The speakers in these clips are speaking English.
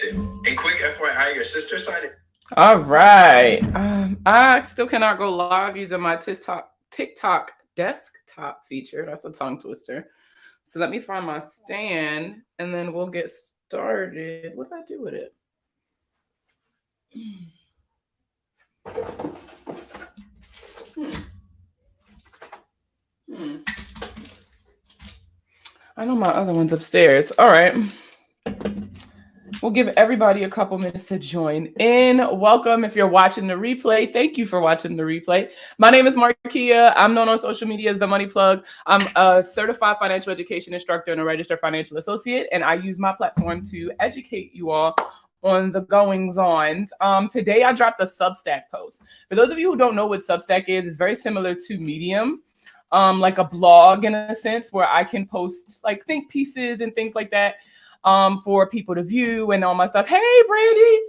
too. And quick FYI, your sister signed it. All right. I still cannot go live using my TikTok desktop feature. That's a tongue twister. So let me find my stand and then we'll get started. What did I do with it? Hmm. Hmm. I know my other one's upstairs. All right. We'll give everybody a couple minutes to join in. Welcome if you're watching the replay. Thank you for watching the replay. My name is Markia. I'm known on social media as the Money Plug. I'm a certified financial education instructor and a registered financial associate, and I use my platform to educate you all on the goings-ons. Today, I dropped a Substack post. For those of you who don't know what Substack is, it's very similar to Medium, like a blog in a sense, where I can post like think pieces and things like that. For people to view and all my stuff. Hey, Brandy.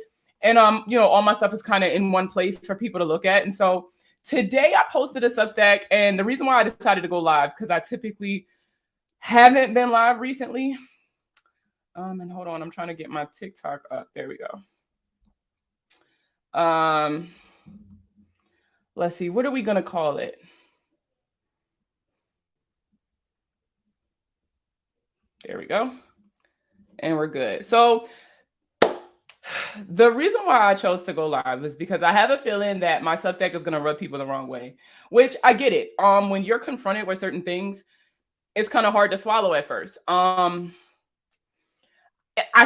And, all my stuff is kind of in one place for people to look at. And so today I posted a Substack. And the reason why I decided to go live, because I typically haven't been live recently. And hold on, I'm trying to get my TikTok up. There we go. Let's see. What are we going to call it? There we go. And we're good. So the reason why I chose to go live is because I have a feeling that my Substack is going to rub people the wrong way, which I get it. When you're confronted with certain things, it's kind of hard to swallow at first. I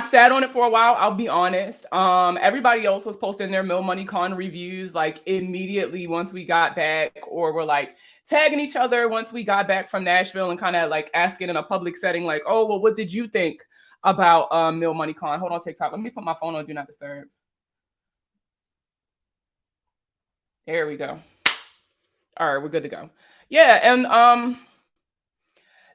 sat on it for a while. I'll be honest. Everybody else was posting their MilMoneyCon reviews like immediately once we got back, or were like tagging each other once we got back from Nashville and kind of like asking in a public setting, like, oh, well, what did you think about MilMoneyCon? Hold on, TikTok. Let me put my phone on Do Not Disturb. There we go. All right, we're good to go. Yeah, and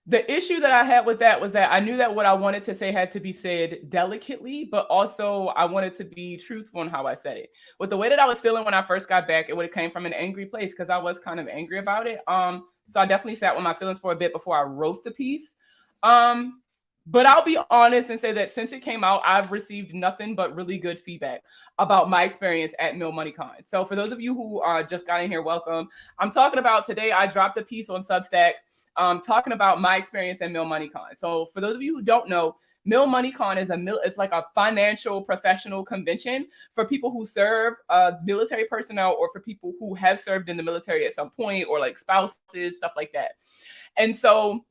the issue that I had with that was that I knew that what I wanted to say had to be said delicately, but also I wanted to be truthful in how I said it. With the way that I was feeling when I first got back, it would have came from an angry place because I was kind of angry about it. So I definitely sat with my feelings for a bit before I wrote the piece. But I'll be honest and say that since it came out, I've received nothing but really good feedback about my experience at MilMoneyCon. So for those of you who just got in here, welcome. I'm talking about today, I dropped a piece on Substack talking about my experience at MilMoneyCon. So for those of you who don't know, MilMoneyCon is it's like a financial professional convention for people who serve military personnel or for people who have served in the military at some point, or like spouses, stuff like that. And so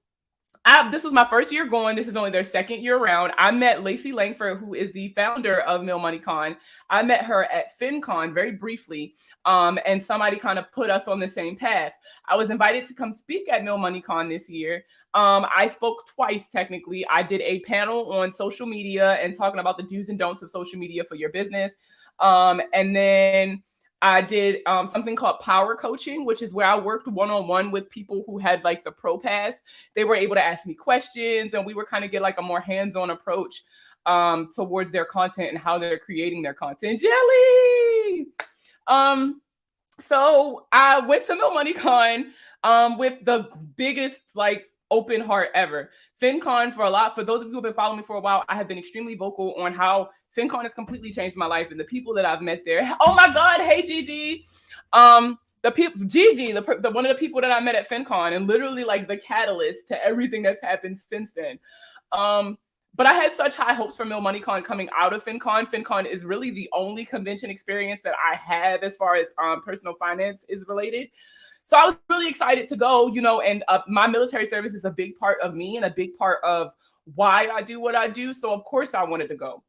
this was my first year going. This is only their second year around. I met Lacey Langford, who is the founder of MilMoneyCon. I met her at FinCon very briefly, and somebody kind of put us on the same path. I was invited to come speak at MilMoneyCon this year. I spoke twice, technically. I did a panel on social media and talking about the do's and don'ts of social media for your business. And then I did something called power coaching, which is where I worked one-on-one with people who had like the pro pass. They were able to ask me questions, and we were kind of get like a more hands-on approach towards their content and how they're creating their content. Jelly! So I went to MilMoneyCon with the biggest like open heart ever. FinCon for those of you who have been following me for a while, I have been extremely vocal on how FinCon has completely changed my life and the people that I've met there. Oh my God, hey Gigi. Gigi, one of the people that I met at FinCon, and literally like the catalyst to everything that's happened since then. But I had such high hopes for MilMoneyCon coming out of FinCon. FinCon is really the only convention experience that I have as far as personal finance is related. So I was really excited to go, and my military service is a big part of me and a big part of why I do what I do. So of course I wanted to go.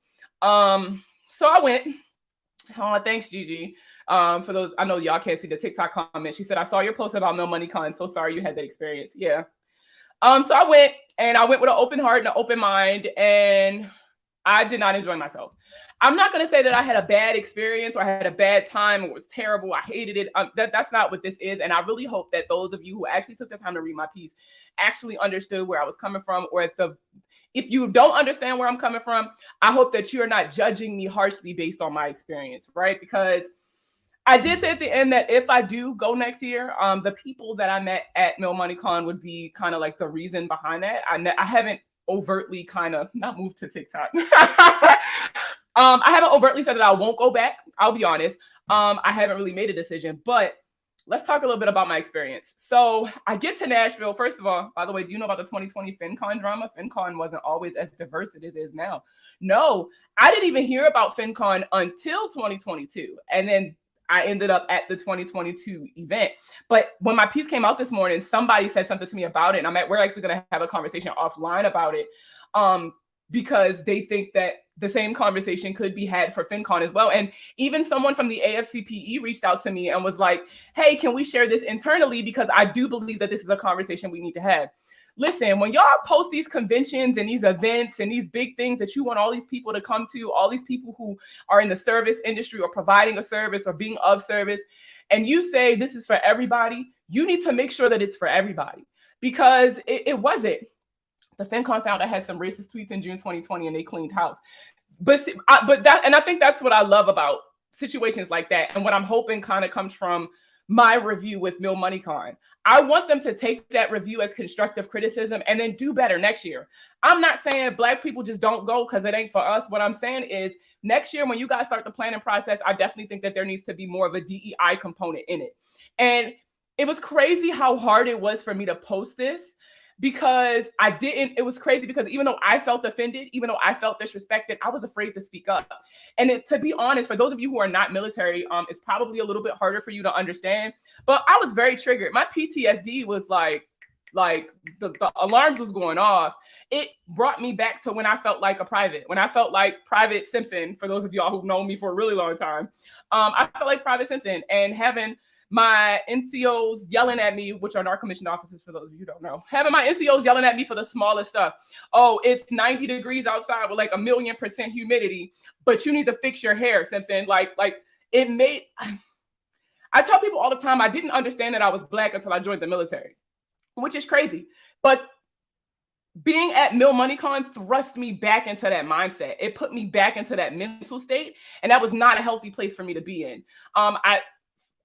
So I went. Oh, thanks, Gigi. For those, I know y'all can't see the TikTok comment. She said, I saw your post about MilMoneyCon. So sorry you had that experience. Yeah. So I went with an open heart and an open mind, and I did not enjoy myself. I'm not going to say that I had a bad experience or I had a bad time. It was terrible. I hated it. That's not what this is. And I really hope that those of you who actually took the time to read my piece actually understood where I was coming from, or if you don't understand where I'm coming from, I hope that you're not judging me harshly based on my experience, right? Because I did say at the end that if I do go next year, the people that I met at MilMoneyCon would be kind of like the reason behind that. I haven't overtly kind of not moved to TikTok. I haven't overtly said that I won't go back. I'll be honest. I haven't really made a decision, but let's talk a little bit about my experience. So I get to Nashville. First of all, by the way, do you know about the 2020 FinCon drama? FinCon wasn't always as diverse as it is now. No, I didn't even hear about FinCon until 2022. And then I ended up at the 2022 event. But when my piece came out this morning, somebody said something to me about it. And we're actually going to have a conversation offline about it. Because they think that the same conversation could be had for FinCon as well. And even someone from the AFCPE reached out to me and was like, hey, can we share this internally? Because I do believe that this is a conversation we need to have. Listen, when y'all post these conventions and these events and these big things that you want all these people to come to, all these people who are in the service industry or providing a service or being of service, and you say this is for everybody, you need to make sure that it's for everybody, because it wasn't. The FinCon found I had some racist tweets in June 2020 and they cleaned house. But I think that's what I love about situations like that. And what I'm hoping kind of comes from my review with MilMoneyCon. I want them to take that review as constructive criticism and then do better next year. I'm not saying Black people just don't go because it ain't for us. What I'm saying is next year, when you guys start the planning process, I definitely think that there needs to be more of a DEI component in it. And it was crazy how hard it was for me to post this, because it was crazy because even though I felt offended, even though I felt disrespected, I was afraid to speak up. And to be honest, for those of you who are not military, it's probably a little bit harder for you to understand, but I was very triggered. My PTSD was like the alarms was going off. It brought me back to when I felt like a private, when I felt like Private Simpson, for those of y'all who've known me for a really long time. I felt like Private Simpson, and having my NCOs yelling at me, which are non-commissioned officers, for those of you who don't know, having my NCOs yelling at me for the smallest stuff. Oh, it's 90 degrees outside with like 1,000,000% humidity, but you need to fix your hair, Simpson. Like it made, I tell people all the time, I didn't understand that I was Black until I joined the military, which is crazy. But being at MilMoneyCon thrust me back into that mindset. It put me back into that mental state, and that was not a healthy place for me to be in.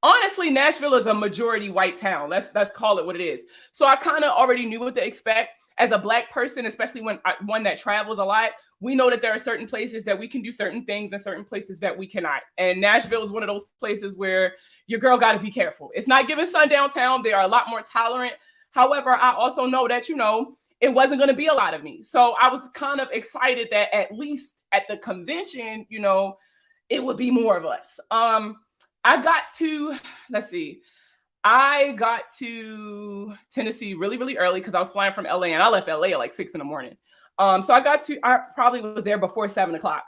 Honestly, Nashville is a majority white town. Let's call it what it is. So I kind of already knew what to expect. As a Black person, especially one that travels a lot, we know that there are certain places that we can do certain things and certain places that we cannot. And Nashville is one of those places where your girl got to be careful. It's not giving sundown town. They are a lot more tolerant. However, I also know that, it wasn't going to be a lot of me. So I was kind of excited that at least at the convention, it would be more of us. I got to Tennessee really, really early because I was flying from LA, and I left LA at like 6 in the morning. So I probably was there before 7 o'clock.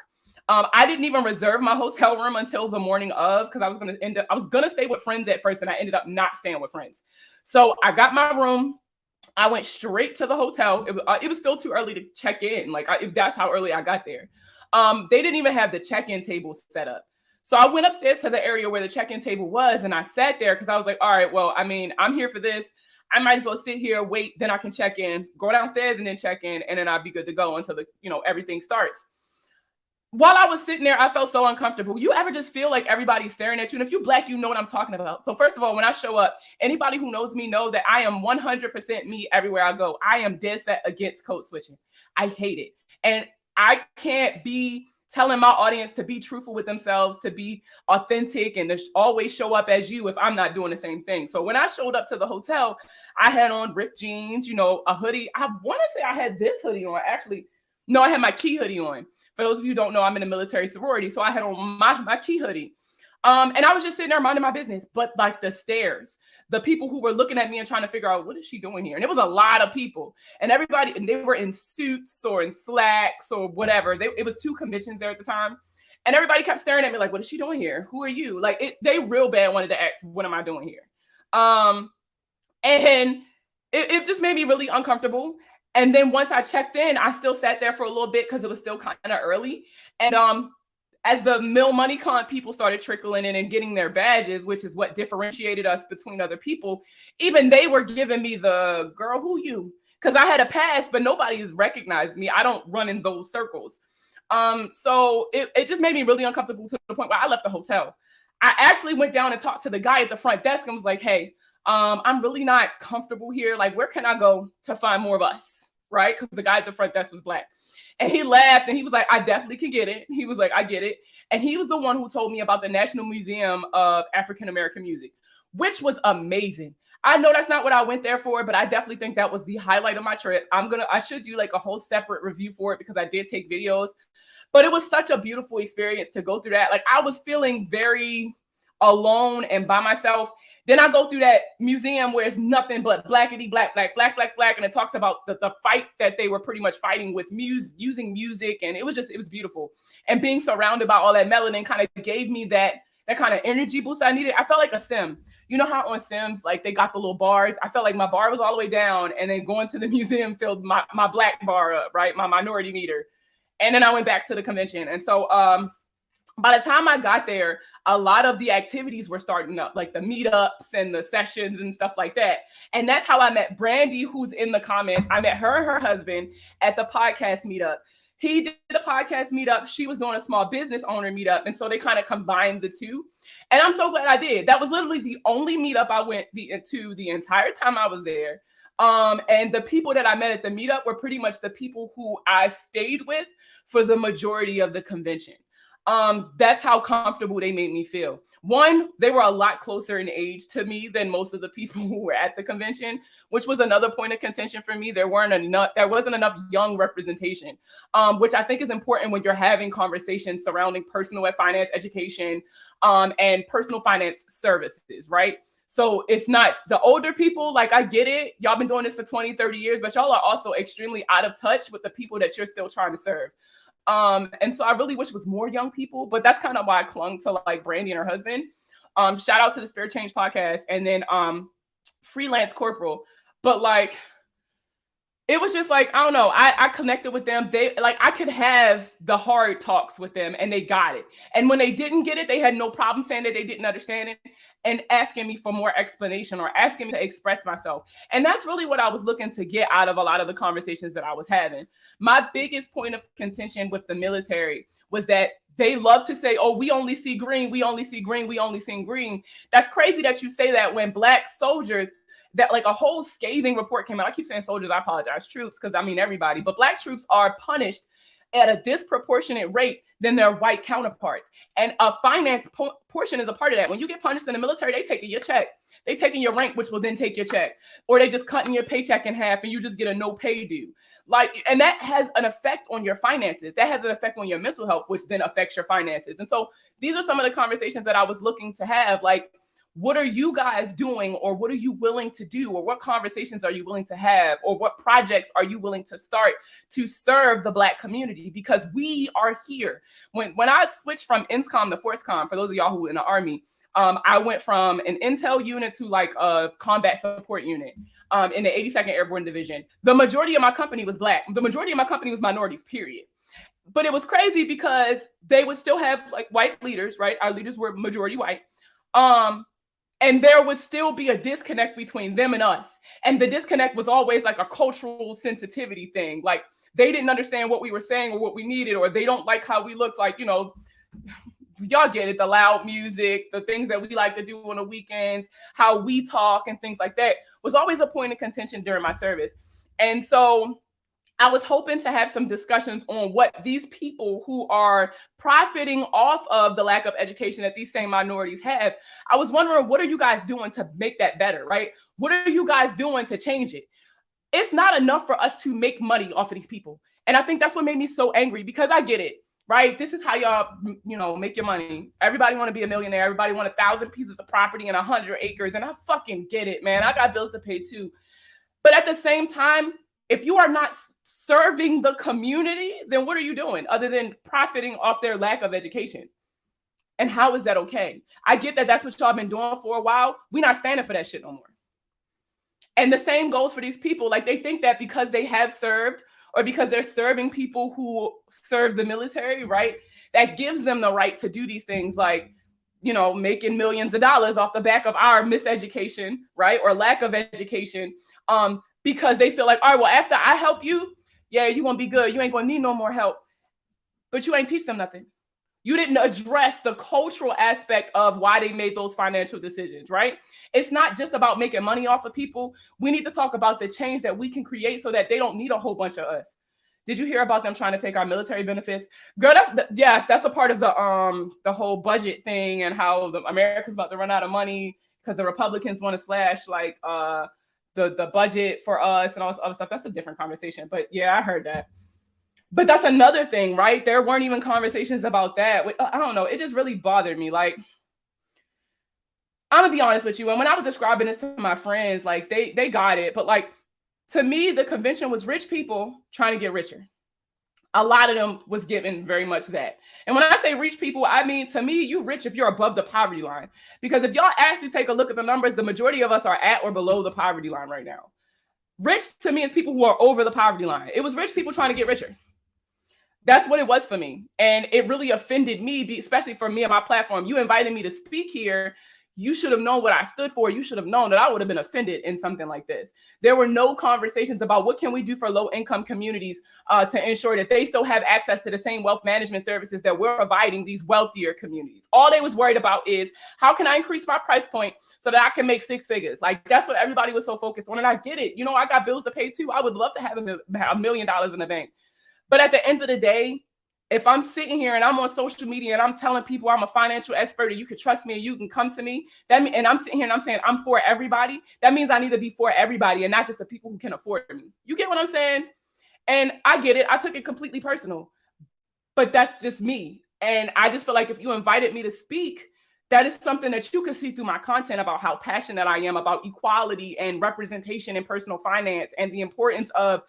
I didn't even reserve my hotel room until the morning of, because I was going to stay with friends at first, and I ended up not staying with friends. So I got my room. I went straight to the hotel. It was still too early to check in. That's how early I got there. They didn't even have the check-in table set up. So I went upstairs to the area where the check-in table was, and I sat there because I was like, all right, well, I'm here for this. I might as well sit here, wait, then I can check in, go downstairs and then check in, and then I'll be good to go until everything starts. While I was sitting there, I felt so uncomfortable. You ever just feel like everybody's staring at you? And if you're Black, you know what I'm talking about. So first of all, when I show up, anybody who knows me know that I am 100% me everywhere I go. I am dead set against code switching. I hate it. And I can't be telling my audience to be truthful with themselves, to be authentic, and to always show up as you if I'm not doing the same thing. So when I showed up to the hotel, I had on ripped jeans, a hoodie. I want to say I had this hoodie on. Actually, no, I had my key hoodie on. For those of you who don't know, I'm in a military sorority, so I had on my key hoodie. And I was just sitting there minding my business. But like the stares, the people who were looking at me and trying to figure out, what is she doing here? And it was a lot of people. And everybody, and they were in suits or in slacks or whatever. It was 2 conventions there at the time. And everybody kept staring at me like, what is she doing here? Who are you? They real bad wanted to ask, what am I doing here? And it just made me really uncomfortable. And then once I checked in, I still sat there for a little bit because it was still kind of early. And as the MilMoneyCon people started trickling in and getting their badges, which is what differentiated us between other people, even they were giving me the, girl, who you? Because I had a pass, but nobody recognized me. I don't run in those circles. So it just made me really uncomfortable to the point where I left the hotel. I actually went down and talked to the guy at the front desk and was like, hey, I'm really not comfortable here. Like, where can I go to find more of us? right? Because the guy at the front desk was Black. And he laughed and he was like, I definitely can get it. He was like, I get it. And he was the one who told me about the National Museum of African American Music, which was amazing. I know that's not what I went there for, but I definitely think that was the highlight of my trip. I should do like a whole separate review for it because I did take videos, but it was such a beautiful experience to go through that. Like I was feeling very alone and by myself. Then I go through that museum where it's nothing but blackity black, black, black, black, black. And it talks about the fight that they were pretty much fighting with using music. And it was beautiful. And being surrounded by all that melanin kind of gave me that kind of energy boost I needed. I felt like a Sim. You know how on Sims, like they got the little bars? I felt like my bar was all the way down and then going to the museum filled my black bar up, right? My minority meter. And then I went back to the convention. And so by the time I got there, a lot of the activities were starting up, like the meetups and the sessions and stuff like that. And that's how I met Brandy, who's in the comments. I met her and her husband at the podcast meetup. He did the podcast meetup. She was doing a small business owner meetup. And so they kind of combined the two. And I'm so glad I did. That was literally the only meetup I went to the entire time I was there. And the people that I met at the meetup were pretty much the people who I stayed with for the majority of the convention. That's how comfortable they made me feel. One, they were a lot closer in age to me than most of the people who were at the convention, which was another point of contention for me. There wasn't enough young representation, which I think is important when you're having conversations surrounding personal finance education, and personal finance services, right? So it's not the older people, like I get it. Y'all been doing this for 20, 30 years, but y'all are also extremely out of touch with the people that you're still trying to serve. And so I really wish it was more young people, but that's kind of why I clung to like Brandy and her husband. Shout out to the Spirit Change podcast and then Freelance Corporal. But like, it was just like, I don't know. I connected with them. They like, I could have the hard talks with them and they got it. And when they didn't get it, they had no problem saying that they didn't understand it and asking me for more explanation or asking me to express myself. And that's really what I was looking to get out of a lot of the conversations that I was having. My biggest point of contention with the military was that they love to say, oh, we only see green, we only see green, we only see green. That's crazy that you say that when Black soldiers, that like a whole scathing report came out. I keep saying soldiers, I apologize, troops, because I mean everybody, but Black troops are punished at a disproportionate rate than their white counterparts. And a finance portion is a part of that. When you get punished in the military, they taking your check. They taking your rank, which will then take your check. Or they just cutting your paycheck in half and you just get a no pay due. Like, and that has an effect on your finances. That has an effect on your mental health, which then affects your finances. And so these are some of the conversations that I was looking to have. Like, what are you guys doing, or what are you willing to do, or what conversations are you willing to have, or what projects are you willing to start to serve the Black community? Because we are here. When I switched from INSCOM to FORCECOM, for those of y'all who are in the Army, I went from an intel unit to like a combat support unit in the 82nd Airborne Division. The majority of my company was Black. The majority of my company was minorities, period. But it was crazy because they would still have like white leaders, right? Our leaders were majority white. And there would still be a disconnect between them and us. And the disconnect was always like a cultural sensitivity thing. Like they didn't understand what we were saying or what we needed, or they don't like how we look, like, you know, y'all get it, the loud music, the things that we like to do on the weekends, how we talk and things like that was always a point of contention during my service. And so I was hoping to have some discussions on what these people who are profiting off of the lack of education that these same minorities have. I was wondering, what are you guys doing to make that better, right? What are you guys doing to change it? It's not enough for us to make money off of these people. And I think that's what made me so angry, because I get it, right? This is how y'all, you know, make your money. Everybody want to be a millionaire. Everybody want 1,000 pieces of property and 100 acres. And I fucking get it, man. I got bills to pay too. But at the same time, if you are not serving the community, then what are you doing other than profiting off their lack of education? And how is that okay? I get that that's what y'all been doing for a while. We're not standing for that shit no more. And the same goes for these people. Like, they think that because they have served, or because they're serving people who serve the military, right, that gives them the right to do these things, like, you know, making millions of dollars off the back of our miseducation, right, or lack of education, because they feel like, all right, well, after I help you, yeah, you're going to be good. You ain't going to need no more help. But you ain't teach them nothing. You didn't address the cultural aspect of why they made those financial decisions, right? It's not just about making money off of people. We need to talk about the change that we can create so that they don't need a whole bunch of us. Did you hear about them trying to take our military benefits? Girl, yes, that's a part of the whole budget thing and how America's about to run out of money because the Republicans want to slash like the budget for us and all this other stuff. That's a different conversation. But yeah, I heard that. But that's another thing, right? There weren't even conversations about that. I don't know. It just really bothered me. Like, I'm gonna be honest with you. And when I was describing this to my friends, like they got it. But like, to me, the convention was rich people trying to get richer. A lot of them was given very much that. And when I say rich people, I mean, to me, you rich if you're above the poverty line. Because if y'all actually take a look at the numbers, the majority of us are at or below the poverty line right now. Rich to me is people who are over the poverty line. It was rich people trying to get richer. That's what it was for me. And it really offended me, especially for me and my platform. You invited me to speak here. You should have known what I stood for. You should have known that I would have been offended in something like this. There were no conversations about what can we do for low-income communities to ensure that they still have access to the same wealth management services that we're providing these wealthier communities. All they was worried about is how can I increase my price point so that I can make six figures? Like, that's what everybody was so focused on. And I get it. You know, I got bills to pay too. I would love to have $1 million in the bank. But at the end of the day, if I'm sitting here and I'm on social media and I'm telling people I'm a financial expert and you can trust me and you can come to me, and I'm sitting here and I'm saying I'm for everybody, that means I need to be for everybody and not just the people who can afford me. You get what I'm saying? And I get it. I took it completely personal, but that's just me. And I just feel like if you invited me to speak, that is something that you can see through my content about how passionate I am about equality and representation in personal finance and the importance of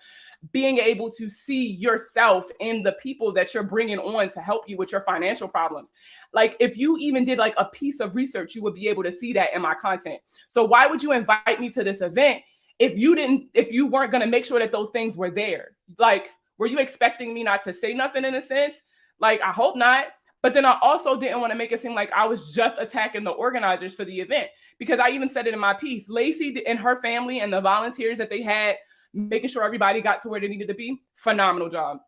being able to see yourself in the people that you're bringing on to help you with your financial problems. Like, if you even did like a piece of research, you would be able to see that in my content. So why would you invite me to this event if you weren't going to make sure that those things were there? Like, were you expecting me not to say nothing in a sense? Like, I hope not. But then I also didn't want to make it seem like I was just attacking the organizers for the event, because I even said it in my piece. Lacey and her family and the volunteers that they had making sure everybody got to where they needed to be, phenomenal job.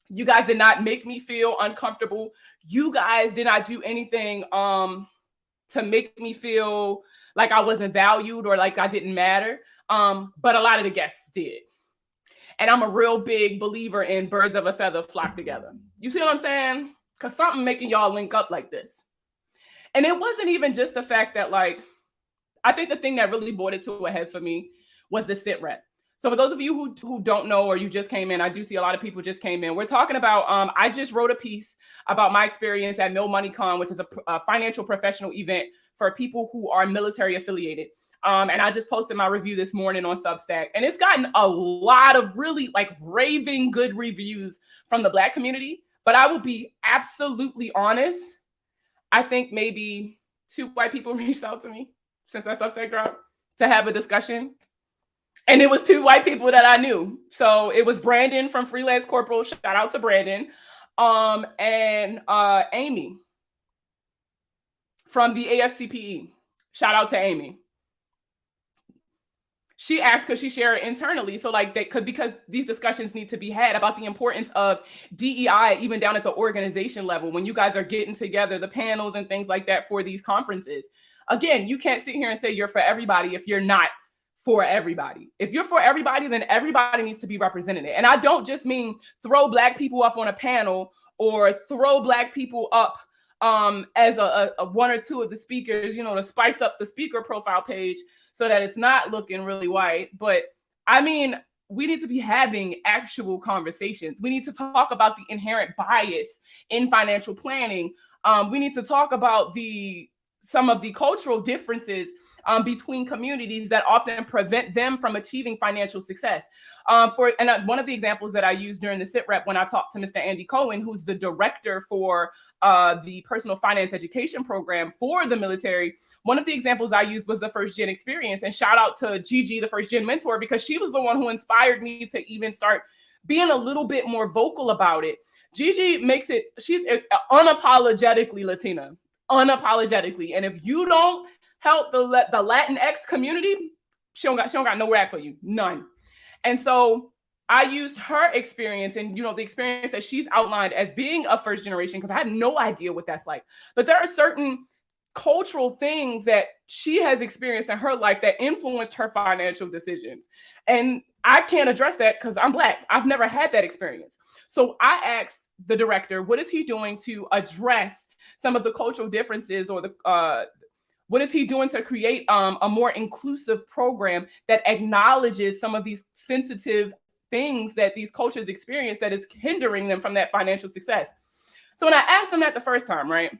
You guys did not make me feel uncomfortable. You guys did not do anything to make me feel like I wasn't valued or like I didn't matter. But a lot of the guests did. And I'm a real big believer in birds of a feather flock together. You see what I'm saying? Because something making y'all link up like this. And it wasn't even just the fact that, like, I think the thing that really brought it to a head for me was the sit rep. So for those of you who don't know, or you just came in, I do see a lot of people just came in. We're talking about, I just wrote a piece about my experience at MilMoneyCon, which is a financial professional event for people who are military affiliated. And I just posted my review this morning on Substack, and it's gotten a lot of really like raving good reviews from the Black community. But I will be absolutely honest. I think maybe 2 white people reached out to me since that Substack dropped to have a discussion. And it was 2 white people that I knew. So it was Brandon from Freelance Corporal. Shout out to Brandon. And Amy from the AFCPE. Shout out to Amy. She asked, could she share it internally? So like they could, because these discussions need to be had about the importance of DEI, even down at the organization level, when you guys are getting together, the panels and things like that for these conferences. Again, you can't sit here and say you're for everybody if you're not for everybody. If you're for everybody, then everybody needs to be represented. And I don't just mean throw Black people up on a panel or throw Black people up as a 1 or 2 of the speakers, to spice up the speaker profile page so that it's not looking really white. But I mean, we need to be having actual conversations. We need to talk about the inherent bias in financial planning. We need to talk about some of the cultural differences between communities that often prevent them from achieving financial success. One of the examples that I used during the sit rep when I talked to Mr. Andy Cohen, who's the director for the personal finance education program for the military, one of the examples I used was the first gen experience. And shout out to Gigi, the first gen mentor, because she was the one who inspired me to even start being a little bit more vocal about it. Gigi she's unapologetically Latina, unapologetically. And if you don't help the Latinx community, she don't got nowhere at for you, none. And so I used her experience and, the experience that she's outlined as being a first generation, because I had no idea what that's like. But there are certain cultural things that she has experienced in her life that influenced her financial decisions. And I can't address that because I'm Black. I've never had that experience. So I asked the director, what is he doing to address some of the cultural differences, or what is he doing to create a more inclusive program that acknowledges some of these sensitive things that these cultures experience that is hindering them from that financial success? So when I asked him that the first time, right,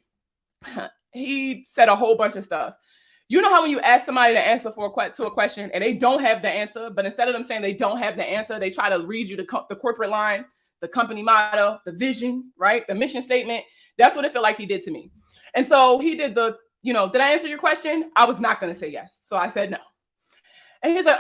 he said a whole bunch of stuff. You know how when you ask somebody to answer to a question and they don't have the answer, but instead of them saying they don't have the answer, they try to read you the corporate line, the company motto, the vision, right, the mission statement. That's what it felt like he did to me. And so he did did I answer your question? I was not going to say yes. So I said no. And he's like,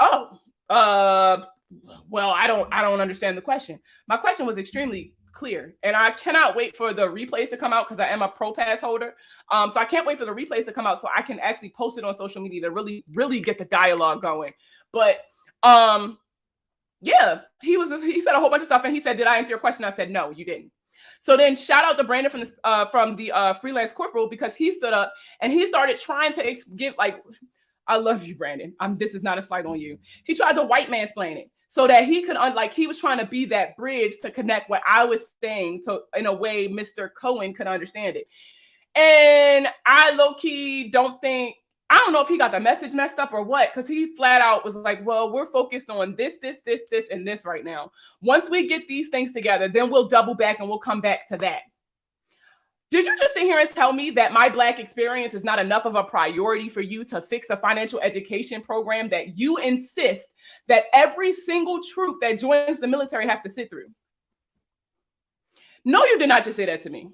well, I don't understand the question. My question was extremely clear, and I cannot wait for the replays to come out because I am a pro pass holder. So I can't wait for the replays to come out so I can actually post it on social media to really, really get the dialogue going. But yeah, he said a whole bunch of stuff, and he said, "Did I answer your question?" I said, "No, you didn't." So then shout out to Brandon from the Freelance Corporal, because he stood up and he started trying to give, like, I love you, Brandon. This is not a slight on you. He tried to white mansplain it so that he could, he was trying to be that bridge to connect what I was saying to, in a way, Mr. Cohen could understand it. And I low-key I don't know if he got the message messed up or what, because he flat out was like, well, we're focused on this, and this right now. Once we get these things together, then we'll double back and we'll come back to that. Did you just sit here and tell me that my Black experience is not enough of a priority for you to fix the financial education program that you insist that every single troop that joins the military have to sit through? No, you did not just say that to me.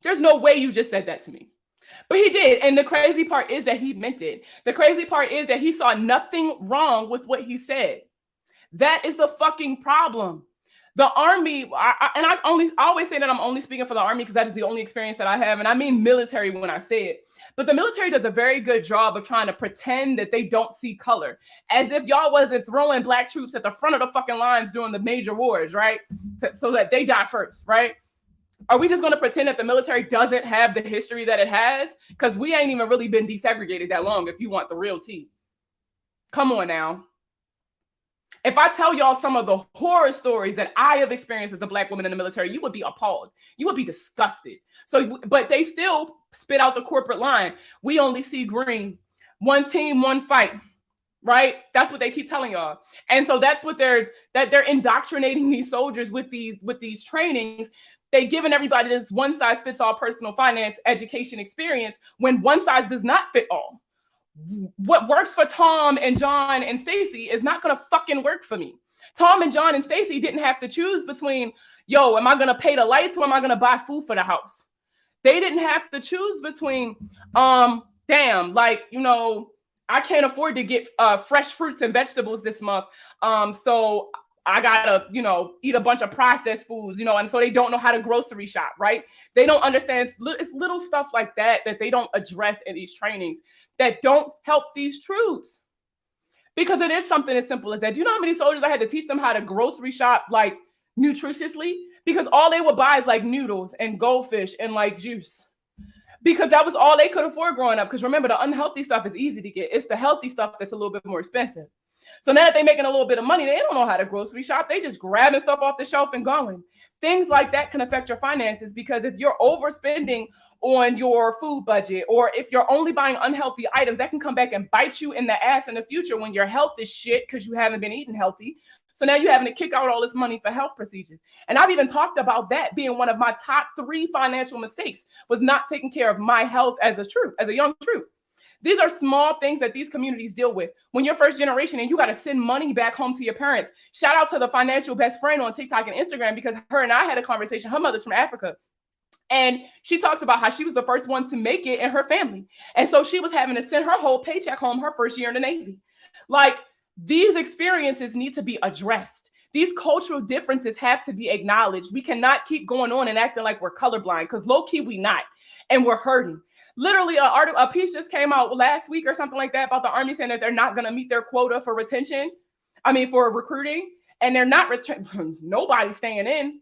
There's no way you just said that to me. But he did. And the crazy part is that he meant it. The crazy part is that he saw nothing wrong with what he said. That is the fucking problem. The Army, I always say that I'm only speaking for the Army because that is the only experience that I have. And I mean military when I say it. But the military does a very good job of trying to pretend that they don't see color, as if y'all wasn't throwing Black troops at the front of the fucking lines during the major wars, right? So that they die first, right? Are we just going to pretend that the military doesn't have the history that it has? Because we ain't even really been desegregated that long, if you want the real tea. Come on now. If I tell y'all some of the horror stories that I have experienced as a Black woman in the military, you would be appalled. You would be disgusted. So, but they still spit out the corporate line. We only see green. One team, one fight. Right? That's what they keep telling y'all. And so that's what they're indoctrinating these soldiers with these trainings. They've given everybody this one size fits all personal finance education experience when one size does not fit all. What works for Tom and John and Stacy is not going to fucking work for me. Tom and John and Stacy didn't have to choose between, am I going to pay the lights or am I going to buy food for the house? They didn't have to choose between, I can't afford to get fresh fruits and vegetables this month. So I gotta, eat a bunch of processed foods, and so they don't know how to grocery shop, right? They don't understand. It's little stuff like that they don't address in these trainings that don't help these troops. Because it is something as simple as that. Do you know how many soldiers I had to teach them how to grocery shop, like, nutritiously? Because all they would buy is like noodles and goldfish and like juice. Because that was all they could afford growing up. Because remember, the unhealthy stuff is easy to get. It's the healthy stuff that's a little bit more expensive. So now that they're making a little bit of money, they don't know how to grocery shop. They just grabbing stuff off the shelf and going. Things like that can affect your finances, because if you're overspending on your food budget, or if you're only buying unhealthy items, that can come back and bite you in the ass in the future when your health is shit because you haven't been eating healthy. So now you're having to kick out all this money for health procedures. And I've even talked about that being one of my top 3 financial mistakes, was not taking care of my health as a young troop. These are small things that these communities deal with. When you're first generation and you got to send money back home to your parents. Shout out to the financial best friend on TikTok and Instagram, because her and I had a conversation. Her mother's from Africa. And she talks about how she was the first one to make it in her family. And so she was having to send her whole paycheck home her first year in the Navy. Like, these experiences need to be addressed. These cultural differences have to be acknowledged. We cannot keep going on and acting like we're colorblind, because low-key we not. And we're hurting. Literally, a piece just came out last week or something like that about the Army saying that they're not going to meet their quota for for recruiting. and they're not nobody's staying in.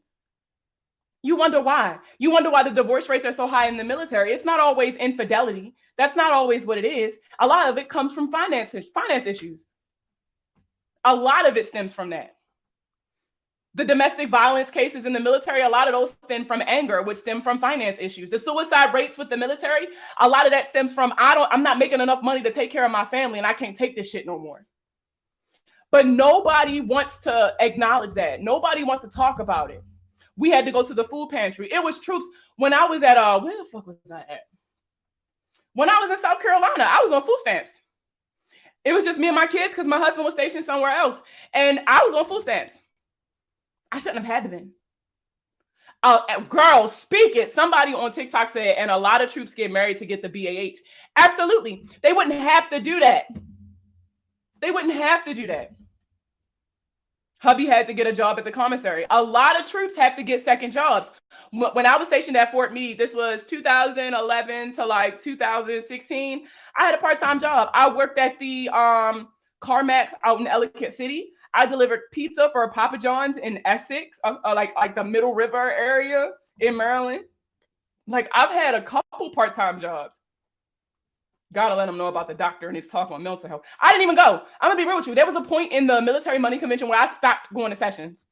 You wonder why. You wonder why the divorce rates are so high in the military. It's not always infidelity. That's not always what it is. A lot of it comes from finance issues. A lot of it stems from that. The domestic violence cases in the military, a lot of those stem from anger, which stem from finance issues. The suicide rates with the military, a lot of that stems from, I'm not making enough money to take care of my family and I can't take this shit no more. But nobody wants to acknowledge that. Nobody wants to talk about it. We had to go to the food pantry. It was troops. When I was at, where the fuck was I at? When I was in South Carolina, I was on food stamps. It was just me and my kids because my husband was stationed somewhere else. And I was on food stamps. I shouldn't have had to been. Girl, speak it. Somebody on TikTok said, and a lot of troops get married to get the BAH. Absolutely. They wouldn't have to do that. They wouldn't have to do that. Hubby had to get a job at the commissary. A lot of troops have to get second jobs. When I was stationed at Fort Meade, this was 2011 to like 2016, I had a part-time job. I worked at the CarMax out in Ellicott City. I delivered pizza for Papa John's in Essex, like the Middle River area in Maryland. Like, I've had a couple part-time jobs. Gotta let them know about the doctor and his talk on mental health. I didn't even go. I'm gonna be real with you. There was a point in the Military Money Convention where I stopped going to sessions.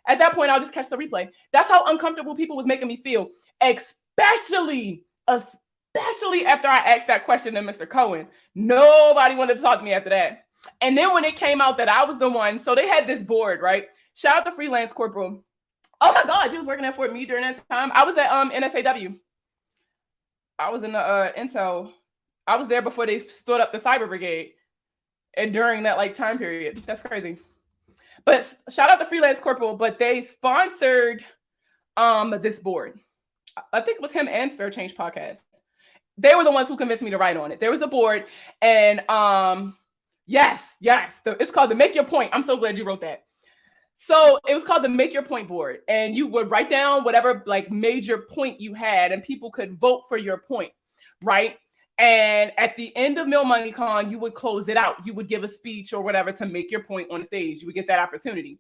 At that point, I'll just catch the replay. That's how uncomfortable people was making me feel, especially after I asked that question to Mr. Cohen. Nobody wanted to talk to me after that. And then when it came out that I was the one, so they had this board, right? Shout out to Freelance Corporal. Oh my God, you was working at Fort Meade during that time. I was at NSAW. I was in the Intel. I was there before they stood up the Cyber Brigade, and during that like time period. That's crazy. But shout out to Freelance Corporal. But they sponsored this board. I think it was him and Spare Change Podcast. They were the ones who convinced me to write on it. There was a board, and yes, it's called the Make Your Point. I'm so glad you wrote that. So it was called the Make Your Point board, and you would write down whatever like major point you had, and people could vote for your point, right? And at the end of MilMoneyCon, you would close it out. You would give a speech or whatever to make your point on the stage. You would get that opportunity.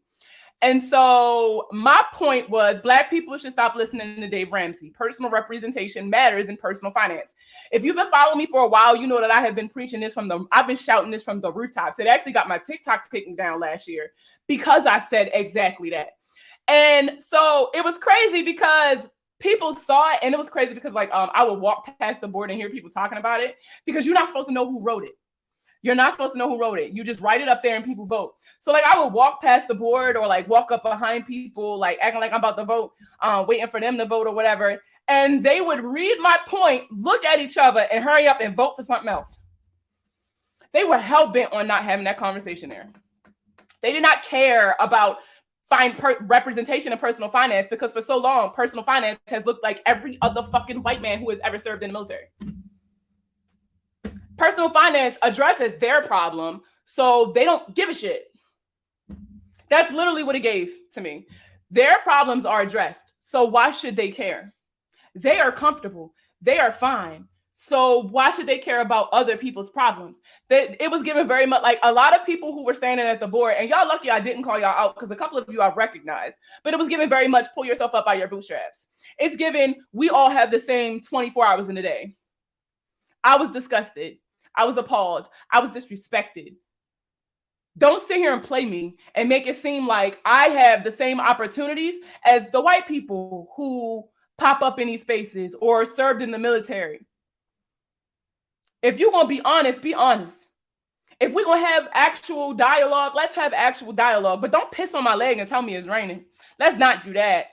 And so my point was Black people should stop listening to Dave Ramsey. Personal representation matters in personal finance. If you've been following me for a while, you know that I have been preaching this I've been shouting this from the rooftops. It actually got my TikTok taken down last year because I said exactly that. And so it was crazy because people saw it, and it was crazy because like I would walk past the board and hear people talking about it because you're not supposed to know who wrote it. You're not supposed to know who wrote it. You just write it up there and people vote. So like I would walk past the board or like walk up behind people, like acting like I'm about to vote, waiting for them to vote or whatever. And they would read my point, look at each other and hurry up and vote for something else. They were hell-bent on not having that conversation there. They did not care about representation in personal finance because for so long, personal finance has looked like every other fucking white man who has ever served in the military. Personal finance addresses their problem, so they don't give a shit. That's literally what it gave to me. Their problems are addressed, so why should they care? They are comfortable. They are fine. So why should they care about other people's problems? It was given very much like a lot of people who were standing at the board, and y'all lucky I didn't call y'all out because a couple of you I've recognized, but it was given very much pull yourself up by your bootstraps. It's given we all have the same 24 hours in a day. I was disgusted. I was appalled. I was disrespected. Don't sit here and play me and make it seem like I have the same opportunities as the white people who pop up in these spaces or served in the military. If you're going to be honest, be honest. If we're going to have actual dialogue, let's have actual dialogue. But don't piss on my leg and tell me it's raining. Let's not do that.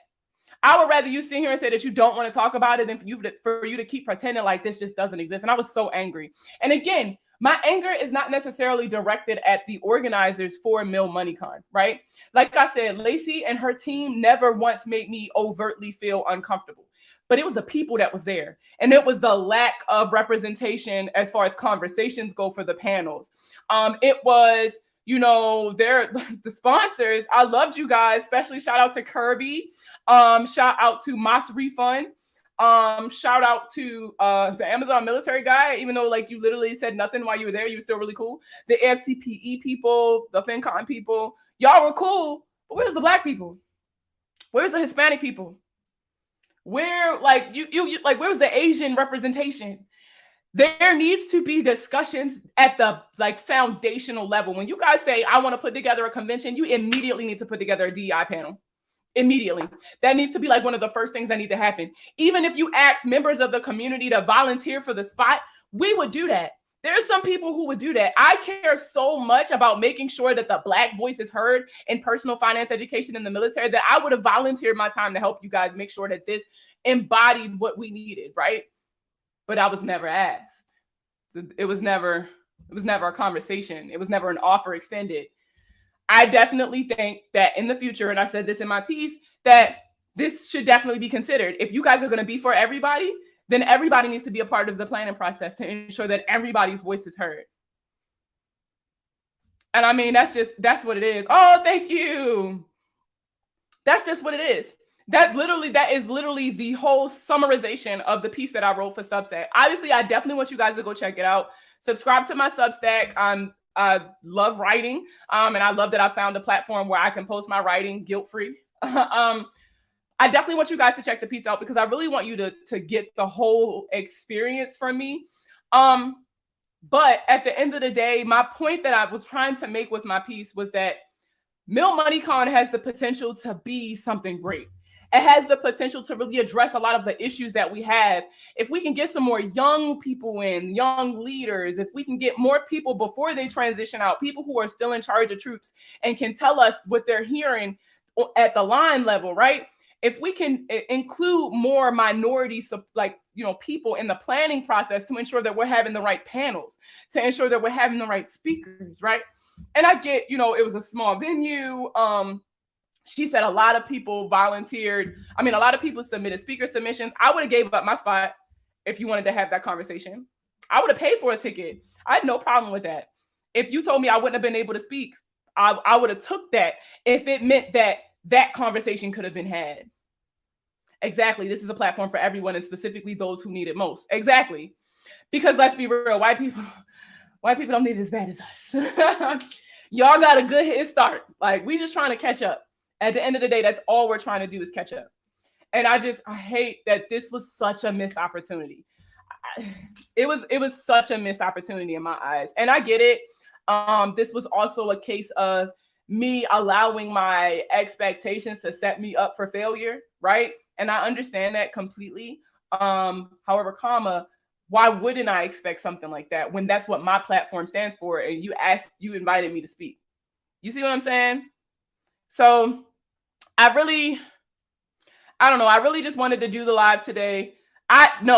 I would rather you sit here and say that you don't want to talk about it than for you to keep pretending like this just doesn't exist. And I was so angry. And again, my anger is not necessarily directed at the organizers for MilMoneyCon, right? Like I said, Lacey and her team never once made me overtly feel uncomfortable. But it was the people that was there. And it was the lack of representation as far as conversations go for the panels. It was, the sponsors. I loved you guys, especially shout out to Kirby. Shout out to Moss Refund. Shout out to the Amazon military guy, even though like you literally said nothing while you were there, you were still really cool. The AFCPE people, the FinCon people, y'all were cool, But where's the Black people? Where's the Hispanic people? Where, like, you like, where's the Asian representation? There needs to be discussions at the like foundational level. When you guys say, I want to put together a convention, you immediately need to put together a DEI panel. Immediately. That needs to be like one of the first things that need to happen. Even if you ask members of the community to volunteer for the spot, we would do that. There are some people who would do that. I care so much about making sure that the Black voice is heard in personal finance education in the military that I would have volunteered my time to help you guys make sure that this embodied what we needed, right? But I was never asked. It was never a conversation. It was never an offer extended. I definitely think that in the future, and I said this in my piece, that this should definitely be considered. If you guys are going to be for everybody, then everybody needs to be a part of the planning process to ensure that everybody's voice is heard. And I mean, that's what it is. Oh, thank you. That's just what it is. That is literally the whole summarization of the piece that I wrote for Substack. Obviously, I definitely want you guys to go check it out. Subscribe to my Substack. I love writing, and I love that I found a platform where I can post my writing guilt-free. I definitely want you guys to check the piece out because I really want you to get the whole experience from me. But at the end of the day, my point that I was trying to make with my piece was that MilMoneyCon has the potential to be something great. It has the potential to really address a lot of the issues that we have. If we can get some more young people in, young leaders, if we can get more people before they transition out, people who are still in charge of troops and can tell us what they're hearing at the line level, right? If we can include more minorities, like, people in the planning process to ensure that we're having the right panels, to ensure that we're having the right speakers, right? And I get, it was a small venue. She said a lot of people volunteered. I mean, a lot of people submitted speaker submissions. I would have gave up my spot if you wanted to have that conversation. I would have paid for a ticket. I had no problem with that. If you told me I wouldn't have been able to speak, I would have took that if it meant that conversation could have been had. Exactly. This is a platform for everyone, and specifically those who need it most. Exactly. Because let's be real, white people don't need it as bad as us. Y'all got a good head start. Like, we just trying to catch up. At the end of the day, that's all we're trying to do is catch up. And I hate that this was such a missed opportunity. It was such a missed opportunity in my eyes. And I get it. This was also a case of me allowing my expectations to set me up for failure, right? And I understand that completely. However, why wouldn't I expect something like that when that's what my platform stands for? And you invited me to speak. You see what I'm saying? So I really just wanted to do the live today.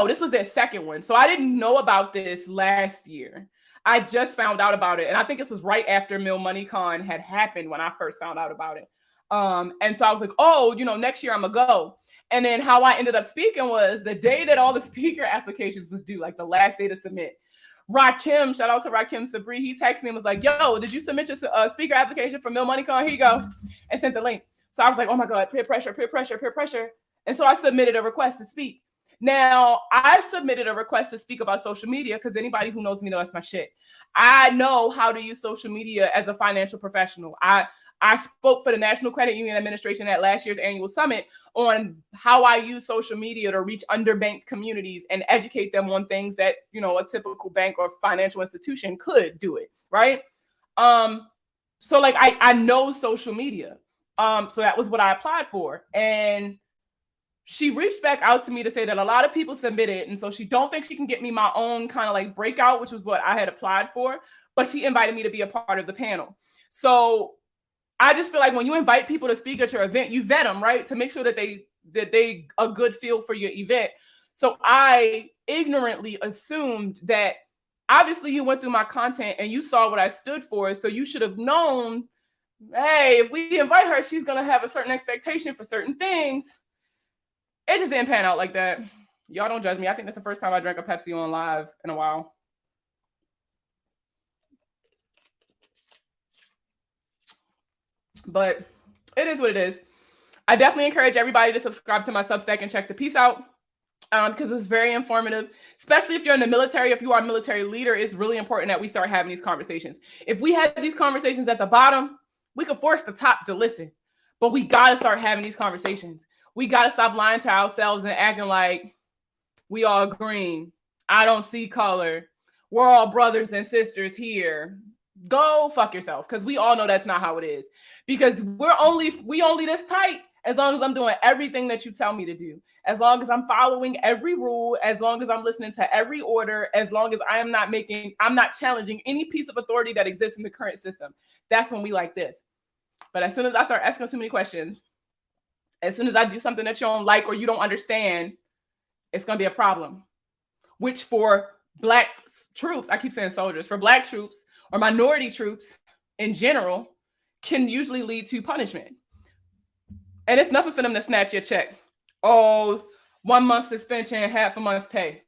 This was their second one. So I didn't know about this last year. I just found out about it. And I think this was right after MilMoneyCon had happened when I first found out about it. And so I was like, next year I'm gonna go. And then how I ended up speaking was the day that all the speaker applications was due, like the last day to submit. Rakim, shout out to Rakim Sabri, he texted me and was like, yo, did you submit your speaker application for MilMoneyCon? Here you go. And sent the link. So I was like, oh my God, peer pressure. And so I submitted a request to speak. Now, I submitted a request to speak about social media because anybody who knows me knows that's my shit. I know how to use social media as a financial professional. I spoke for the National Credit Union Administration at last year's annual summit on how I use social media to reach underbanked communities and educate them on things that, a typical bank or financial institution could do it, right? So like I know social media. So that was what I applied for. And she reached back out to me to say that a lot of people submitted. And so she don't think she can get me my own kind of like breakout, which was what I had applied for. But she invited me to be a part of the panel. So I just feel like when you invite people to speak at your event, you vet them, right? To make sure that they a good feel for your event. So I ignorantly assumed that obviously you went through my content and you saw what I stood for. So you should have known, hey, if we invite her, she's going to have a certain expectation for certain things. It just didn't pan out like that. Y'all don't judge me. I think that's the first time I drank a Pepsi on live in a while. But it is what it is. I definitely encourage everybody to subscribe to my Substack and check the piece out because it's very informative, especially if you're in the military. If you are a military leader, it's really important that we start having these conversations. If we had these conversations at the bottom, we could force the top to listen. But we got to start having these conversations. We got to stop lying to ourselves and acting like we all green. I don't see color. We're all brothers and sisters here. Go fuck yourself, because we all know that's not how it is. Because we only this tight as long as I'm doing everything that you tell me to do, as long as I'm following every rule, as long as I'm listening to every order, as long as I'm not challenging any piece of authority that exists in the current system. That's when we like this. But as soon as I start asking too many questions, as soon as I do something that you don't like or you don't understand, it's going to be a problem. Which for Black troops, I keep saying soldiers, for Black troops or minority troops in general, can usually lead to punishment. And it's nothing for them to snatch your check. Oh, 1 month suspension, half a month's pay.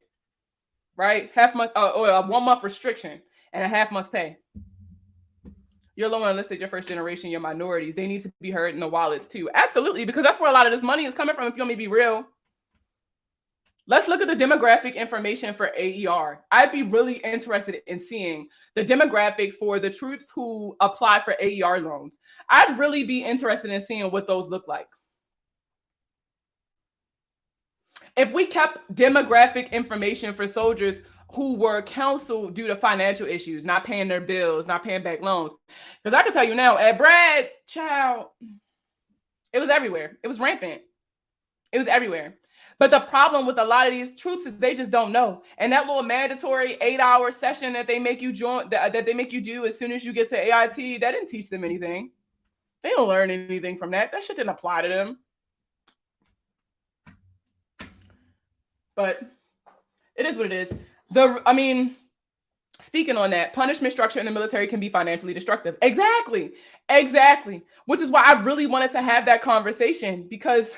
Right? Half month or a 1 month restriction and a half month's pay. You're low enlisted, you're first generation, you're minorities. They need to be heard in the wallets too. Absolutely, because that's where a lot of this money is coming from, if you want me to be real. Let's look at the demographic information for AER. I'd be really interested in seeing the demographics for the troops who apply for AER loans. I'd really be interested in seeing what those look like. If we kept demographic information for soldiers who were counseled due to financial issues, not paying their bills, not paying back loans. Because I can tell you now, at Brad, child, it was everywhere. It was rampant. It was everywhere. But the problem with a lot of these troops is they just don't know. And that little mandatory 8-hour session that they make you join, that they make you do as soon as you get to AIT, that didn't teach them anything. They don't learn anything from that. That shit didn't apply to them. But it is what it is. Speaking on that, punishment structure in the military can be financially destructive. Exactly. Which is why I really wanted to have that conversation, because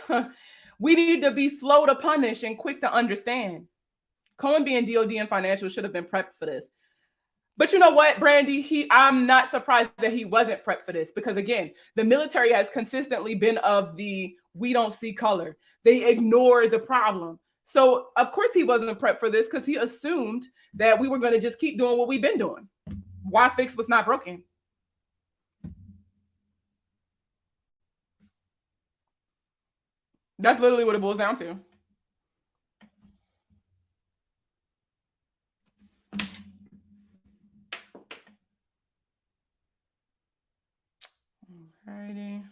we need to be slow to punish and quick to understand. Cohen being DOD and financial should have been prepped for this. But you know what, Brandy? I'm not surprised that he wasn't prepped for this, because again, the military has consistently been of the we don't see color. They ignore the problem. So of course he wasn't prepped for this, because he assumed that we were going to just keep doing what we've been doing. Why fix what's not broken? That's literally what it boils down to. Alrighty.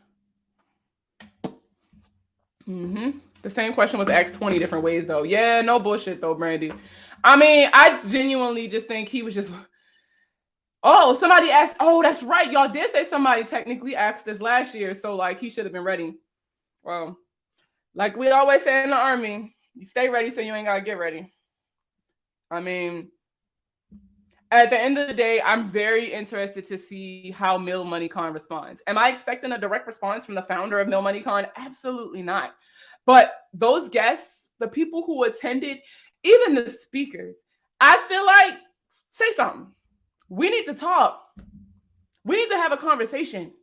The same question was asked 20 different ways, though. Yeah, no bullshit, though, Brandy. I mean, I genuinely just think he was just... Oh, somebody asked... Oh, that's right. Y'all did say somebody technically asked this last year, so, like, he should have been ready. Well, like we always say in the Army, you stay ready so you ain't got to get ready. I mean... At the end of the day, I'm very interested to see how MilMoneyCon responds. Am I expecting a direct response from the founder of MilMoneyCon? Absolutely not. But those guests, the people who attended, even the speakers, I feel like, say something. We need to talk. We need to have a conversation.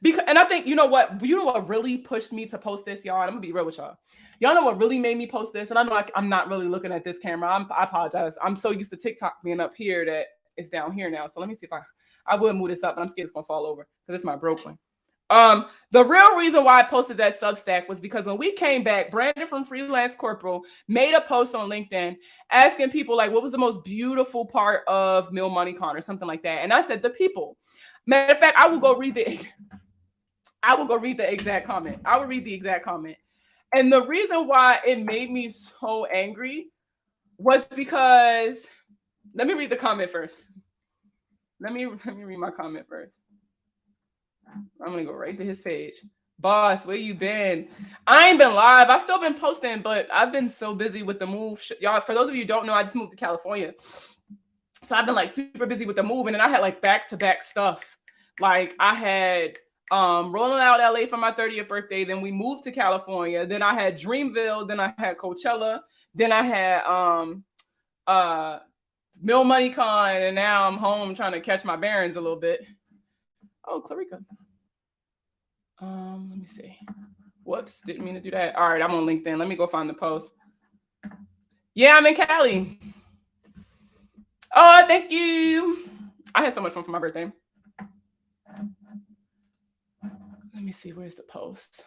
And I think, you know what really pushed me to post this, y'all? I'm going to be real with y'all. Y'all know what really made me post this? And I know I'm not really looking at this camera. I apologize. I'm so used to TikTok being up here that it's down here now. So let me see if I will move this up, but I'm scared it's going to fall over because it's my broke one. The real reason why I posted that Substack was because when we came back, Brandon from Freelance Corporal made a post on LinkedIn asking people, like, what was the most beautiful part of MilMoneyCon or something like that. And I said, the people. Matter of fact, I will go read the exact comment. I will read the exact comment. And the reason why it made me so angry was because, let me read the comment first. Let me read my comment first. I'm going to go right to his page. Boss, where you been? I ain't been live. I've still been posting, but I've been so busy with the move. Y'all, for those of you who don't know, I just moved to California. So I've been like super busy with the move. And then I had like back-to-back stuff. Like I had rolling out LA for my 30th birthday. Then we moved to California. Then I had Dreamville. Then I had Coachella. Then I had MilMoneyCon. And now I'm home trying to catch my bearings a little bit. Oh, Clarica. Let me see. Whoops, didn't mean to do that. All right, I'm on LinkedIn. Let me go find the post. Yeah, I'm in Cali. Oh, thank you. I had so much fun for my birthday. Let me see, where's the post?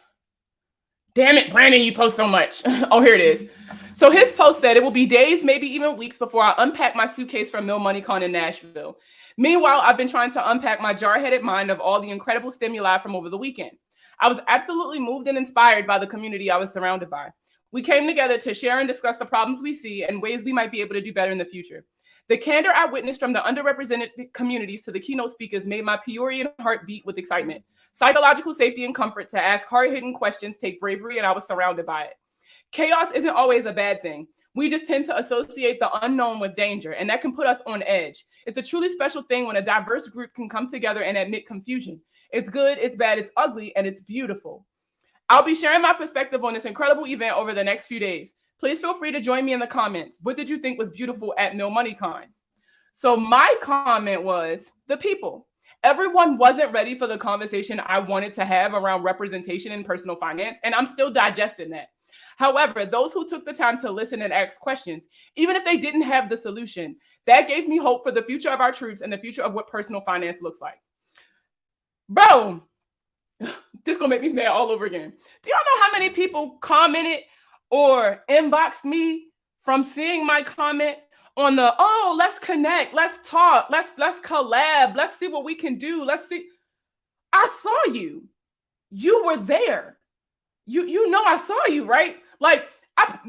Damn it, Brandon, you post so much. Oh, here it is. So his post said, it will be days, maybe even weeks before I unpack my suitcase from MilMoneyCon in Nashville. Meanwhile, I've been trying to unpack my jar-headed mind of all the incredible stimuli from over the weekend. I was absolutely moved and inspired by the community I was surrounded by. We came together to share and discuss the problems we see and ways we might be able to do better in the future. The candor I witnessed from the underrepresented communities to the keynote speakers made my Peorian heart beat with excitement. Psychological safety and comfort to ask hard-hitting questions take bravery, and I was surrounded by it. Chaos isn't always a bad thing. We just tend to associate the unknown with danger, and that can put us on edge. It's a truly special thing when a diverse group can come together and admit confusion. It's good, it's bad, it's ugly, and it's beautiful. I'll be sharing my perspective on this incredible event over the next few days. Please feel free to join me in the comments. What did you think was beautiful at MilMoneyCon? So my comment was the people. Everyone wasn't ready for the conversation I wanted to have around representation in personal finance, and I'm still digesting that. However, those who took the time to listen and ask questions, even if they didn't have the solution, that gave me hope for the future of our troops and the future of what personal finance looks like. Bro, this is gonna make me mad all over again. Do y'all know how many people commented or inboxed me from seeing my comment on the, oh, let's connect, let's talk, let's collab, let's see what we can do, let's see. I saw you. You were there. You know I saw you, right? Like,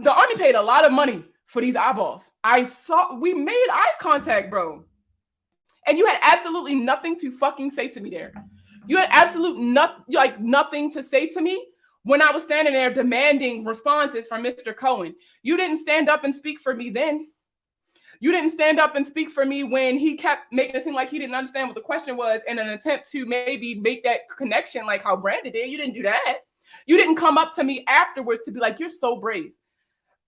the Army paid a lot of money for these eyeballs. We made eye contact, bro. And you had absolutely nothing to fucking say to me there. You had nothing to say to me when I was standing there demanding responses from Mr. Cohen. You didn't stand up and speak for me then. You didn't stand up and speak for me when he kept making it seem like he didn't understand what the question was in an attempt to maybe make that connection like how Brandon did. You didn't do that. You didn't come up to me afterwards to be like, you're so brave.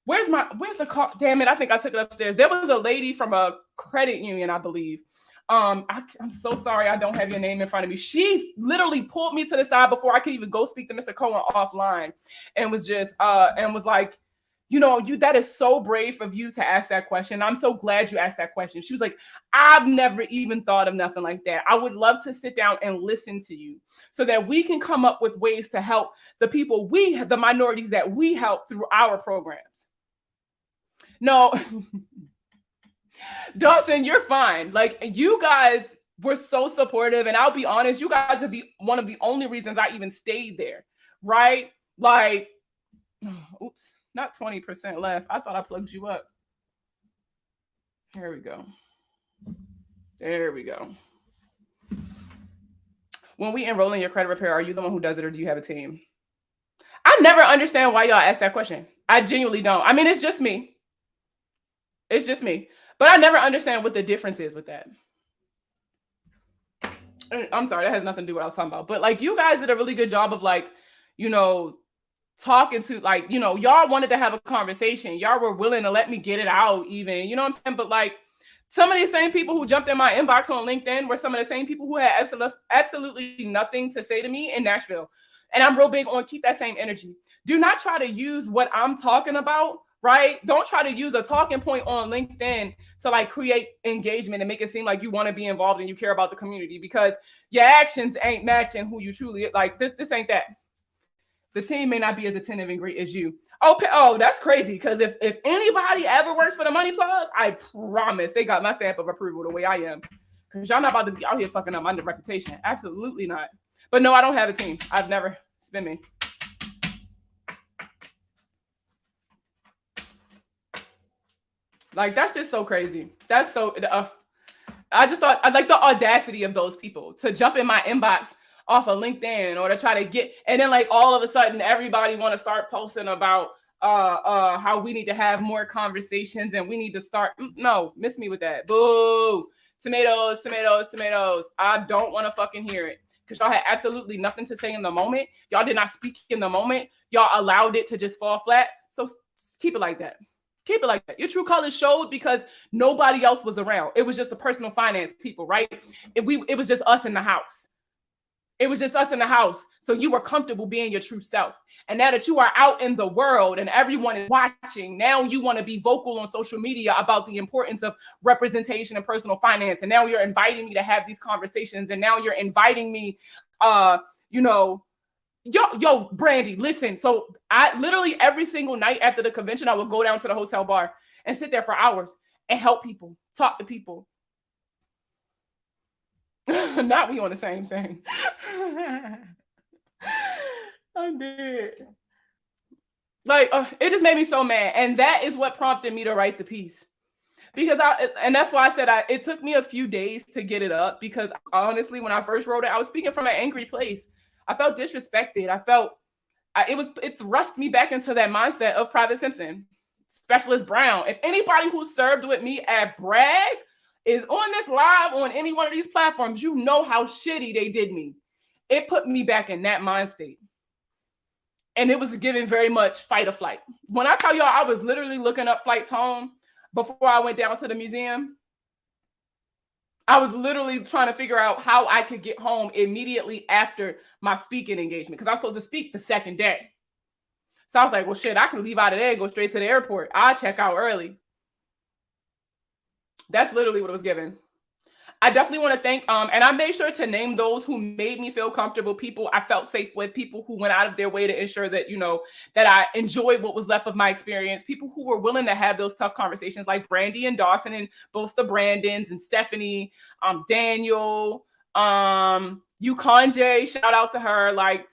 Where's the call? Damn it, I think I took it upstairs. There was a lady from a credit union, I believe. I'm so sorry I don't have your name in front of me. She literally pulled me to the side before I could even go speak to Mr. Cohen offline and was just and was like, you know, that is so brave of you to ask that question. I'm so glad you asked that question. She was like, I've never even thought of nothing like that. I would love to sit down and listen to you so that we can come up with ways to help the people the minorities that we help through our programs. No, Dawson, you're fine. Like, you guys were so supportive. And I'll be honest, you guys are one of the only reasons I even stayed there, right? Like, oops. Not 20% left. I thought I plugged you up. Here we go. There we go. When we enroll in your credit repair, are you the one who does it or do you have a team? I never understand why y'all ask that question. I genuinely don't. I mean, it's just me. It's just me. But I never understand what the difference is with that. I'm sorry, that has nothing to do with what I was talking about. But like, you guys did a really good job of like, you know, talking to, like, you know, y'all wanted to have a conversation. Y'all were willing to let me get it out even, you know what I'm saying? But like, some of these same people who jumped in my inbox on LinkedIn were some of the same people who had absolutely nothing to say to me in Nashville. And I'm real big on keep that same energy. Do not try to use what I'm talking about, right? Don't try to use a talking point on LinkedIn to like create engagement and make it seem like you want to be involved and you care about the community, because your actions ain't matching who you truly like. This ain't that. The team may not be as attentive and great as you. Oh, that's crazy. Because if anybody ever works for the Money Plug, I promise they got my stamp of approval the way I am. Because y'all not about to be out here fucking up my reputation. Absolutely not. But no, I don't have a team. I've never. It's been me. Like, that's just so crazy. That's so. I just thought, I like the audacity of those people to jump in my inbox off of LinkedIn or to try to get, and then like all of a sudden everybody want to start posting about how we need to have more conversations and we need to start. No, miss me with that. Boo. Tomatoes. I don't want to fucking hear it, because y'all had absolutely nothing to say in the moment. Y'all did not speak in the moment. Y'all allowed it to just fall flat. So keep it like that. Keep it like that. Your true colors showed because nobody else was around. It was just the personal finance people, right? It was just us in the house. It was just us in the house. So you were comfortable being your true self. And now that you are out in the world and everyone is watching, now you want to be vocal on social media about the importance of representation and personal finance. And now you're inviting me to have these conversations. And now you're inviting me, you know, Yo, Brandy, listen. So I literally every single night after the convention, I would go down to the hotel bar and sit there for hours and help people, talk to people. Not we on the same thing. I did. Like, it just made me so mad. And that is what prompted me to write the piece. Because and that's why I said it took me a few days to get it up, because honestly, when I first wrote it, I was speaking from an angry place. I felt disrespected. It thrust me back into that mindset of Private Simpson, Specialist Brown. If anybody who served with me at Bragg is on this live on any one of these platforms, you know how shitty they did me. It put me back in that mind state. And it was given very much fight or flight. When I tell y'all, I was literally looking up flights home before I went down to the museum. I was literally trying to figure out how I could get home immediately after my speaking engagement, because I was supposed to speak the second day. So I was like, well, shit, I can leave out of there and go straight to the airport. I'll check out early. That's literally what it was given. I definitely want to thank, and I made sure to name those who made me feel comfortable, people I felt safe with, people who went out of their way to ensure that, that I enjoyed what was left of my experience, people who were willing to have those tough conversations, like Brandy and Dawson and both the Brandons and Stephanie, Daniel, Yukanje, shout out to her. Like,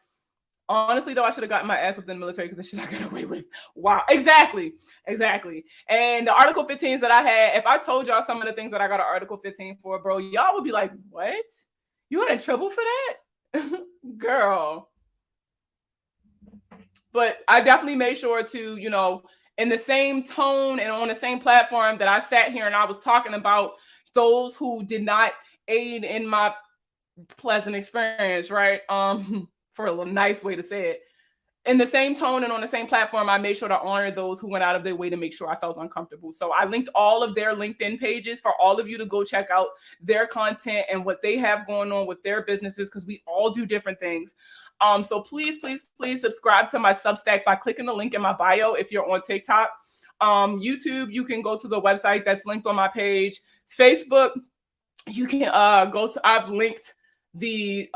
honestly, though, I should have gotten my ass within the military because the shit I got away with. Wow. Exactly. And the Article 15s that I had, if I told y'all some of the things that I got an Article 15 for, bro, y'all would be like, what? You got in trouble for that? Girl. But I definitely made sure to, in the same tone and on the same platform that I sat here and I was talking about those who did not aid in my pleasant experience, right? For a nice way to say it. In the same tone and on the same platform, I made sure to honor those who went out of their way to make sure I felt uncomfortable. So I linked all of their LinkedIn pages for all of you to go check out their content and what they have going on with their businesses, because we all do different things. So please subscribe to my Substack by clicking the link in my bio if you're on TikTok. YouTube, you can go to the website that's linked on my page. Facebook, you can I've linked in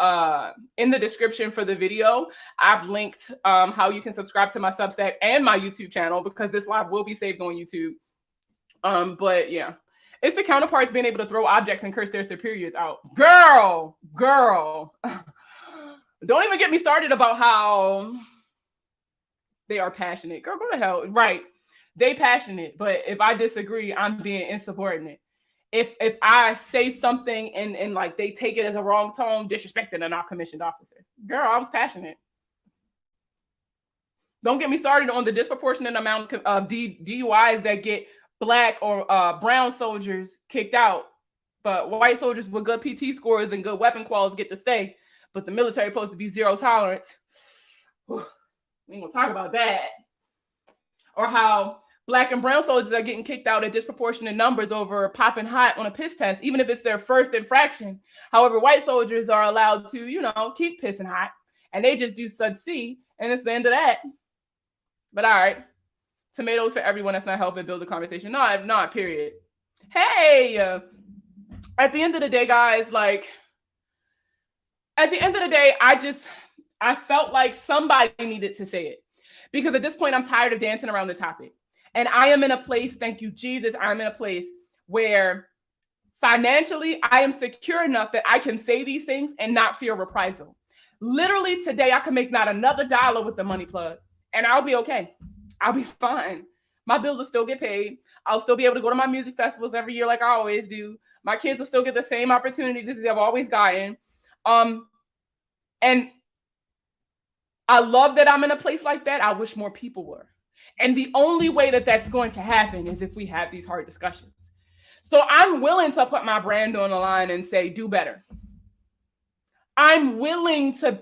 the description for the video. I've linked how you can subscribe to my Substack and my YouTube channel, because this live will be saved on YouTube. But yeah, it's the counterparts being able to throw objects and curse their superiors out. Girl, don't even get me started about how they are passionate. Girl, go to hell. Right, they passionate, but if I disagree, I'm being insubordinate. If I say something and like they take it as a wrong tone, disrespecting a non-commissioned officer. Girl, I was passionate. Don't get me started on the disproportionate amount of DUIs that get Black or brown soldiers kicked out, but white soldiers with good PT scores and good weapon quals get to stay, but the military supposed to be zero tolerance. We ain't gonna talk about that. Or how Black and brown soldiers are getting kicked out at disproportionate numbers over popping hot on a piss test, even if it's their first infraction. However, white soldiers are allowed to, keep pissing hot, and they just do sub C, and it's the end of that. But all right, tomatoes for everyone. That's not helping build the conversation. No, period. Hey, at the end of the day, guys, I felt like somebody needed to say it, because at this point, I'm tired of dancing around the topic. And I am in a place, thank you, Jesus, I'm in a place where financially I am secure enough that I can say these things and not fear reprisal. Literally today, I can make not another dollar with the money plug, and I'll be okay. I'll be fine. My bills will still get paid. I'll still be able to go to my music festivals every year like I always do. My kids will still get the same opportunities they've always gotten. And I love that I'm in a place like that. I wish more people were. And the only way that that's going to happen is if we have these hard discussions. So I'm willing to put my brand on the line and say, do better. I'm willing to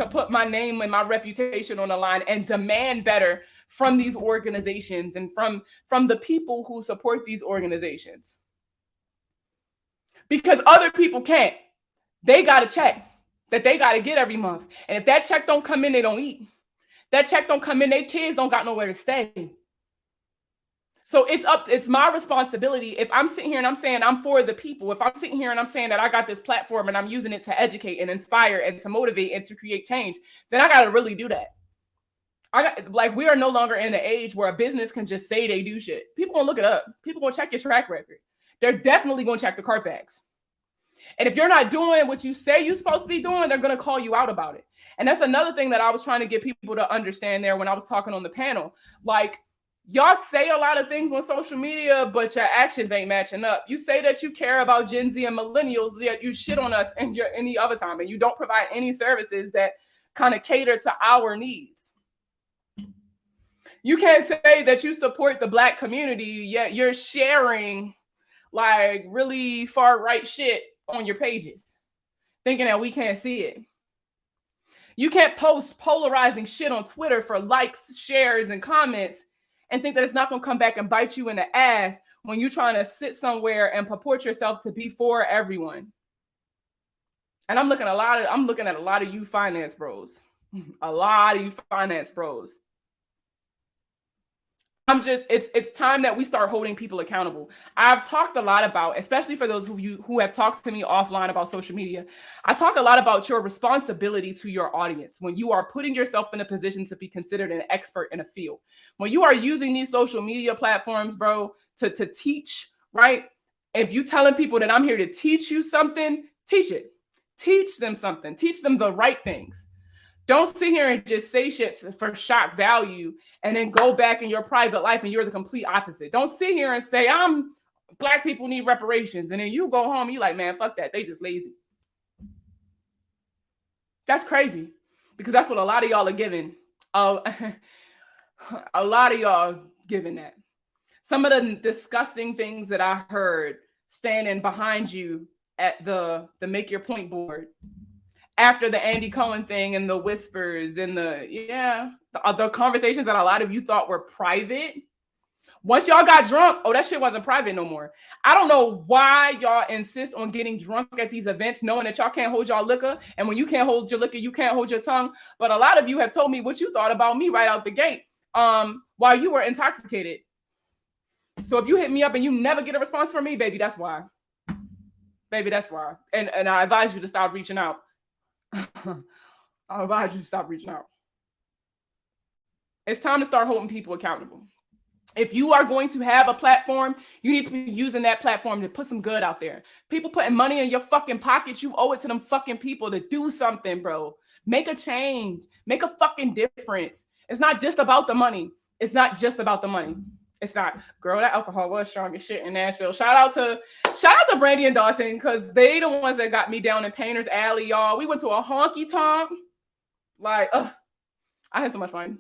put my name and my reputation on the line and demand better from these organizations and from the people who support these organizations. Because other people can't. They got a check that they got to get every month. And if that check don't come in, they don't eat. That check don't come in, their kids don't got nowhere to stay. So it's my responsibility. If I'm sitting here and I'm saying I'm for the people, if I'm sitting here and I'm saying that I got this platform and I'm using it to educate and inspire and to motivate and to create change, then I got to really do that. We are no longer in the age where a business can just say they do shit. People gonna look it up. People gonna check your track record. They're definitely gonna check the Carfax. And if you're not doing what you say you're supposed to be doing, they're gonna call you out about it. And that's another thing that I was trying to get people to understand there when I was talking on the panel. Like, y'all say a lot of things on social media, but your actions ain't matching up. You say that you care about Gen Z and millennials, yet you shit on us and any other time, and you don't provide any services that kind of cater to our needs. You can't say that you support the Black community, yet you're sharing like really far right shit on your pages, thinking that we can't see it. You can't post polarizing shit on Twitter for likes, shares, and comments and think that it's not going to come back and bite you in the ass when you're trying to sit somewhere and purport yourself to be for everyone. And I'm looking at a lot of you finance bros. A lot of you finance bros. It's time that we start holding people accountable. I've talked a lot about, especially for those of you who have talked to me offline about social media, I talk a lot about your responsibility to your audience when you are putting yourself in a position to be considered an expert in a field. When you are using these social media platforms, bro, to teach, right? If you're telling people that I'm here to teach you something, teach it. Teach them something. Teach them the right things. Don't sit here and just say shit for shock value and then go back in your private life and you're the complete opposite. Don't sit here and say, Black people need reparations. And then you go home, you like, man, fuck that. They just lazy. That's crazy because that's what a lot of y'all are giving. A lot of y'all giving that. Some of the disgusting things that I heard standing behind you at the Make Your Point board after the Andy Cohen thing and the whispers and the conversations that a lot of you thought were private. Once y'all got drunk, that shit wasn't private no more. I don't know why y'all insist on getting drunk at these events, knowing that y'all can't hold y'all liquor. And when you can't hold your liquor, you can't hold your tongue. But a lot of you have told me what you thought about me right out the gate while you were intoxicated. So if you hit me up and you never get a response from me, baby, that's why. Baby, that's why. And I advise you to stop reaching out. I advise you to stop reaching out. It's time to start holding people accountable. If you are going to have a platform, you need to be using that platform to put some good out there. People putting money in your fucking pockets, you owe it to them fucking people to do something, bro. Make a change. Make a fucking difference. It's not just about the money. It's not just about the money. It's not. Girl, that alcohol was strong as shit in Nashville. Shout out to Brandy and Dawson, because they the ones that got me down in Painter's Alley, y'all. We went to a honky tonk. Like, I had so much fun.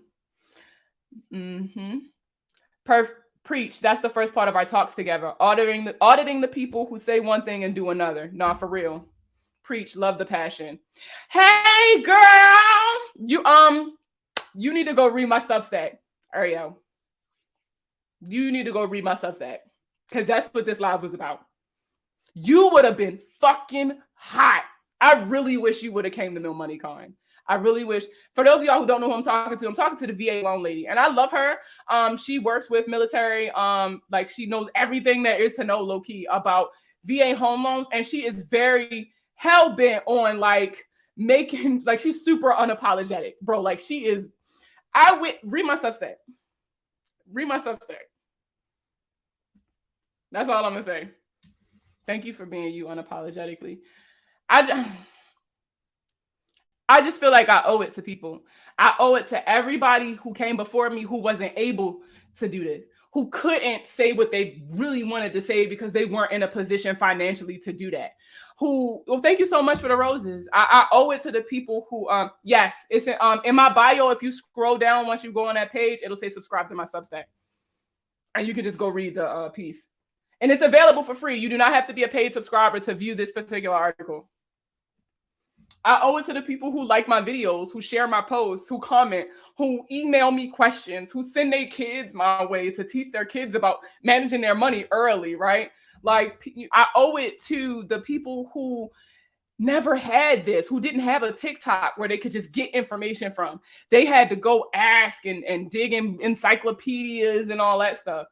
Preach. That's the first part of our talks together. Auditing the people who say one thing and do another. Nah, for real. Preach. Love the passion. Hey, girl. You need to go read my Substack. Ariel. You need to go read my Substack, because that's what this live was about. You would have been fucking hot. I really wish you would have came to MilMoneyCon. I really wish. For those of y'all who don't know who I'm talking to the VA loan lady, and I love her. She works with military. Like, she knows everything there is to know, low key, about VA home loans, and she is very hell bent on like making, like, she's super unapologetic, bro. Like, she is. Read my Substack. Read my Substack. That's all I'm gonna say. Thank you for being you unapologetically. I just feel like I owe it to people. I owe it to everybody who came before me who wasn't able to do this, who couldn't say what they really wanted to say because they weren't in a position financially to do that. Thank you so much for the roses. I owe it to the people who, yes, it's in my bio. If you scroll down, once you go on that page, it'll say subscribe to my Substack. And you can just go read the piece. And it's available for free. You do not have to be a paid subscriber to view this particular article. I owe it to the people who like my videos, who share my posts, who comment, who email me questions, who send their kids my way to teach their kids about managing their money early, right? Like, I owe it to the people who never had this, who didn't have a TikTok where they could just get information from. They had to go ask and dig in encyclopedias and all that stuff.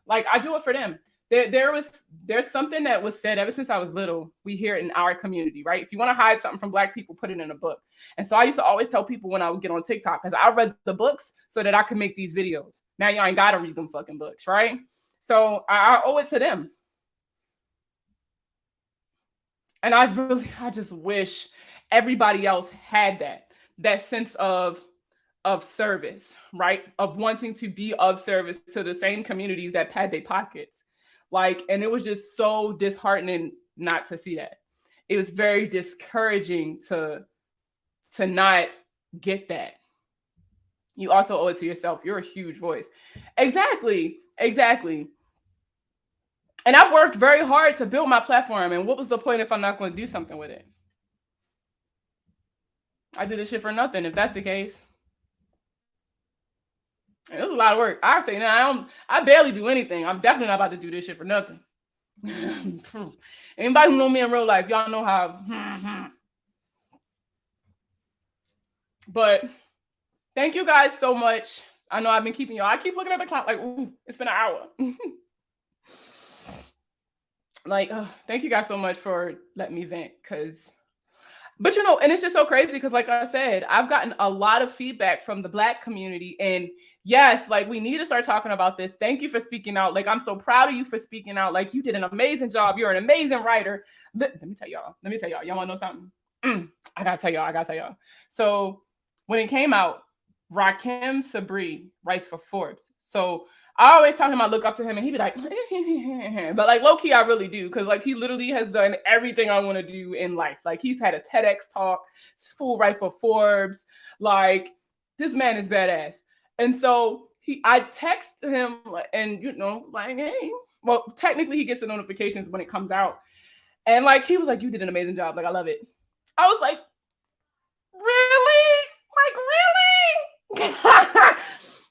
Like I do it for them. There's something that was said ever since I was little. We hear it in our community, right? If you want to hide something from Black people, put it in a book. And so I used to always tell people when I would get on TikTok, because I read the books so that I could make these videos. Now y'all ain't got to read them fucking books, right? So I owe it to them. And I just wish everybody else had that sense of service, right? Of wanting to be of service to the same communities that pad their pockets. Like, and it was just so disheartening not to see that. It was very discouraging to not get that. You also owe it to yourself. You're a huge voice. Exactly. And I've worked very hard to build my platform. And what was the point if I'm not going to do something with it? I did this shit for nothing, if that's the case. And it was a lot of work. I have to tell you now, I barely do anything. I'm definitely not about to do this shit for nothing. Anybody who know me in real life, y'all know how. But thank you guys so much. I know I've been keeping y'all. I keep looking at the clock like, ooh, it's been an hour. Thank you guys so much for letting me vent. But and it's just so crazy because, like I said, I've gotten a lot of feedback from the Black community. And yes, like we need to start talking about this. Thank you for speaking out. Like, I'm so proud of you for speaking out. Like, you did an amazing job. You're an amazing writer. Let me tell y'all. Y'all want to know something? I gotta tell y'all. So when it came out, Rakim Sabri writes for Forbes. So I always tell him I look up to him, and he'd be like, but like low key, I really do, because like he literally has done everything I want to do in life. like he's had a TEDx talk, full write for Forbes. Like, this man is badass. And so I text him and like, hey, well, technically he gets the notifications when it comes out, and like he was like, you did an amazing job. Like, I love it. I was like, really?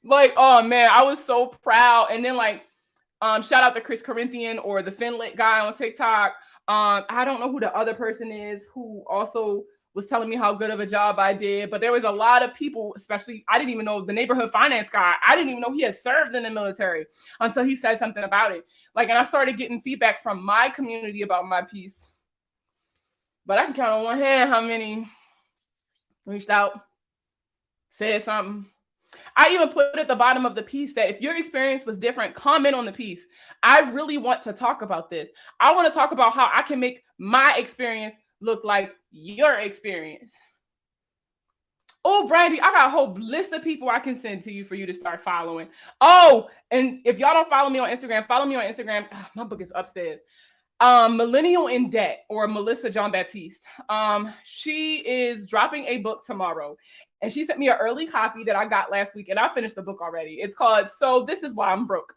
Like, oh man, I was so proud. And then like, shout out to Chris Corinthian, or the Finlit guy on TikTok. I don't know who the other person is who also was telling me how good of a job I did, but there was a lot of people, especially, I didn't even know the neighborhood finance guy. I didn't even know he had served in the military until he said something about it. Like, and I started getting feedback from my community about my piece, but I can count on one hand how many reached out, said something. I even put at the bottom of the piece that if your experience was different, comment on the piece. I really want to talk about this. I want to talk about how I can make my experience look like your experience. Oh, Brandy, I got a whole list of people I can send to you for you to start following. Oh, and if y'all don't follow me on Instagram, follow me on Instagram. My book is upstairs. Millennial in Debt, or Melissa John Baptiste. She is dropping a book tomorrow, and she sent me an early copy that I got last week, and I finished the book already. It's called So This Is Why I'm Broke.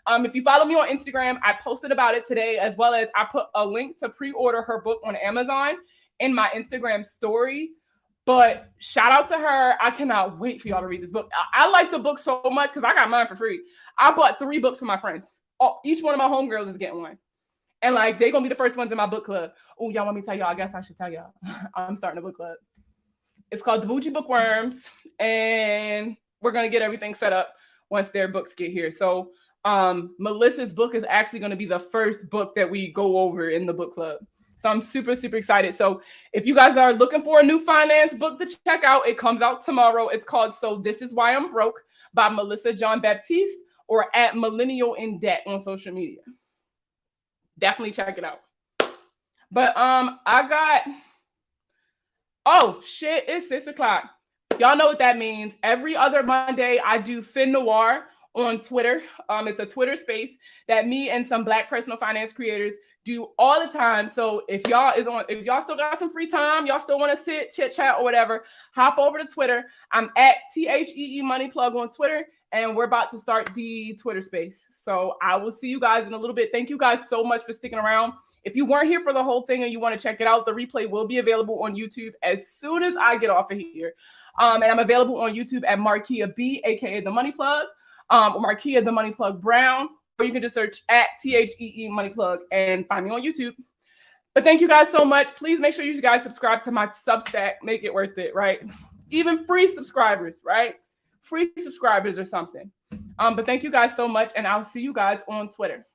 If you follow me on Instagram, I posted about it today, as well as I put a link to pre-order her book on Amazon in my Instagram story. But shout out to her. I cannot wait for y'all to read this book. I like the book so much because I got mine for free. I bought 3 books for my friends. Each one of my homegirls is getting one. And like, they're going to be the first ones in my book club. Oh, y'all want me to tell y'all? I guess I should tell y'all. I'm starting a book club. It's called The Bougie Bookworms. And we're going to get everything set up once their books get here. So Melissa's book is actually going to be the first book that we go over in the book club. So I'm super, super excited. So if you guys are looking for a new finance book to check out, it comes out tomorrow. It's called So This Is Why I'm Broke by Melissa John Baptiste, or at Millennial in Debt on social media. Definitely check it out. But oh shit, it's 6:00. Y'all know what that means. Every other Monday, I do Fin Noir on Twitter. It's a Twitter space that me and some Black personal finance creators do all the time. So if y'all still got some free time, y'all still want to sit, chit chat or whatever, hop over to Twitter. I'm at THEE Money Plug on Twitter, and we're about to start the Twitter space. So I will see you guys in a little bit. Thank you guys so much for sticking around. If you weren't here for the whole thing and you want to check it out, the replay will be available on YouTube as soon as I get off of here. And I'm available on YouTube at Markia B, aka The Money Plug, or Markia The Money Plug Brown, or you can just search at THEE Money Plug and find me on YouTube. But thank you guys so much. Please make sure you guys subscribe to my Substack. Make it worth it, right? Even free subscribers, right? Free subscribers or something. But thank you guys so much, and I'll see you guys on Twitter.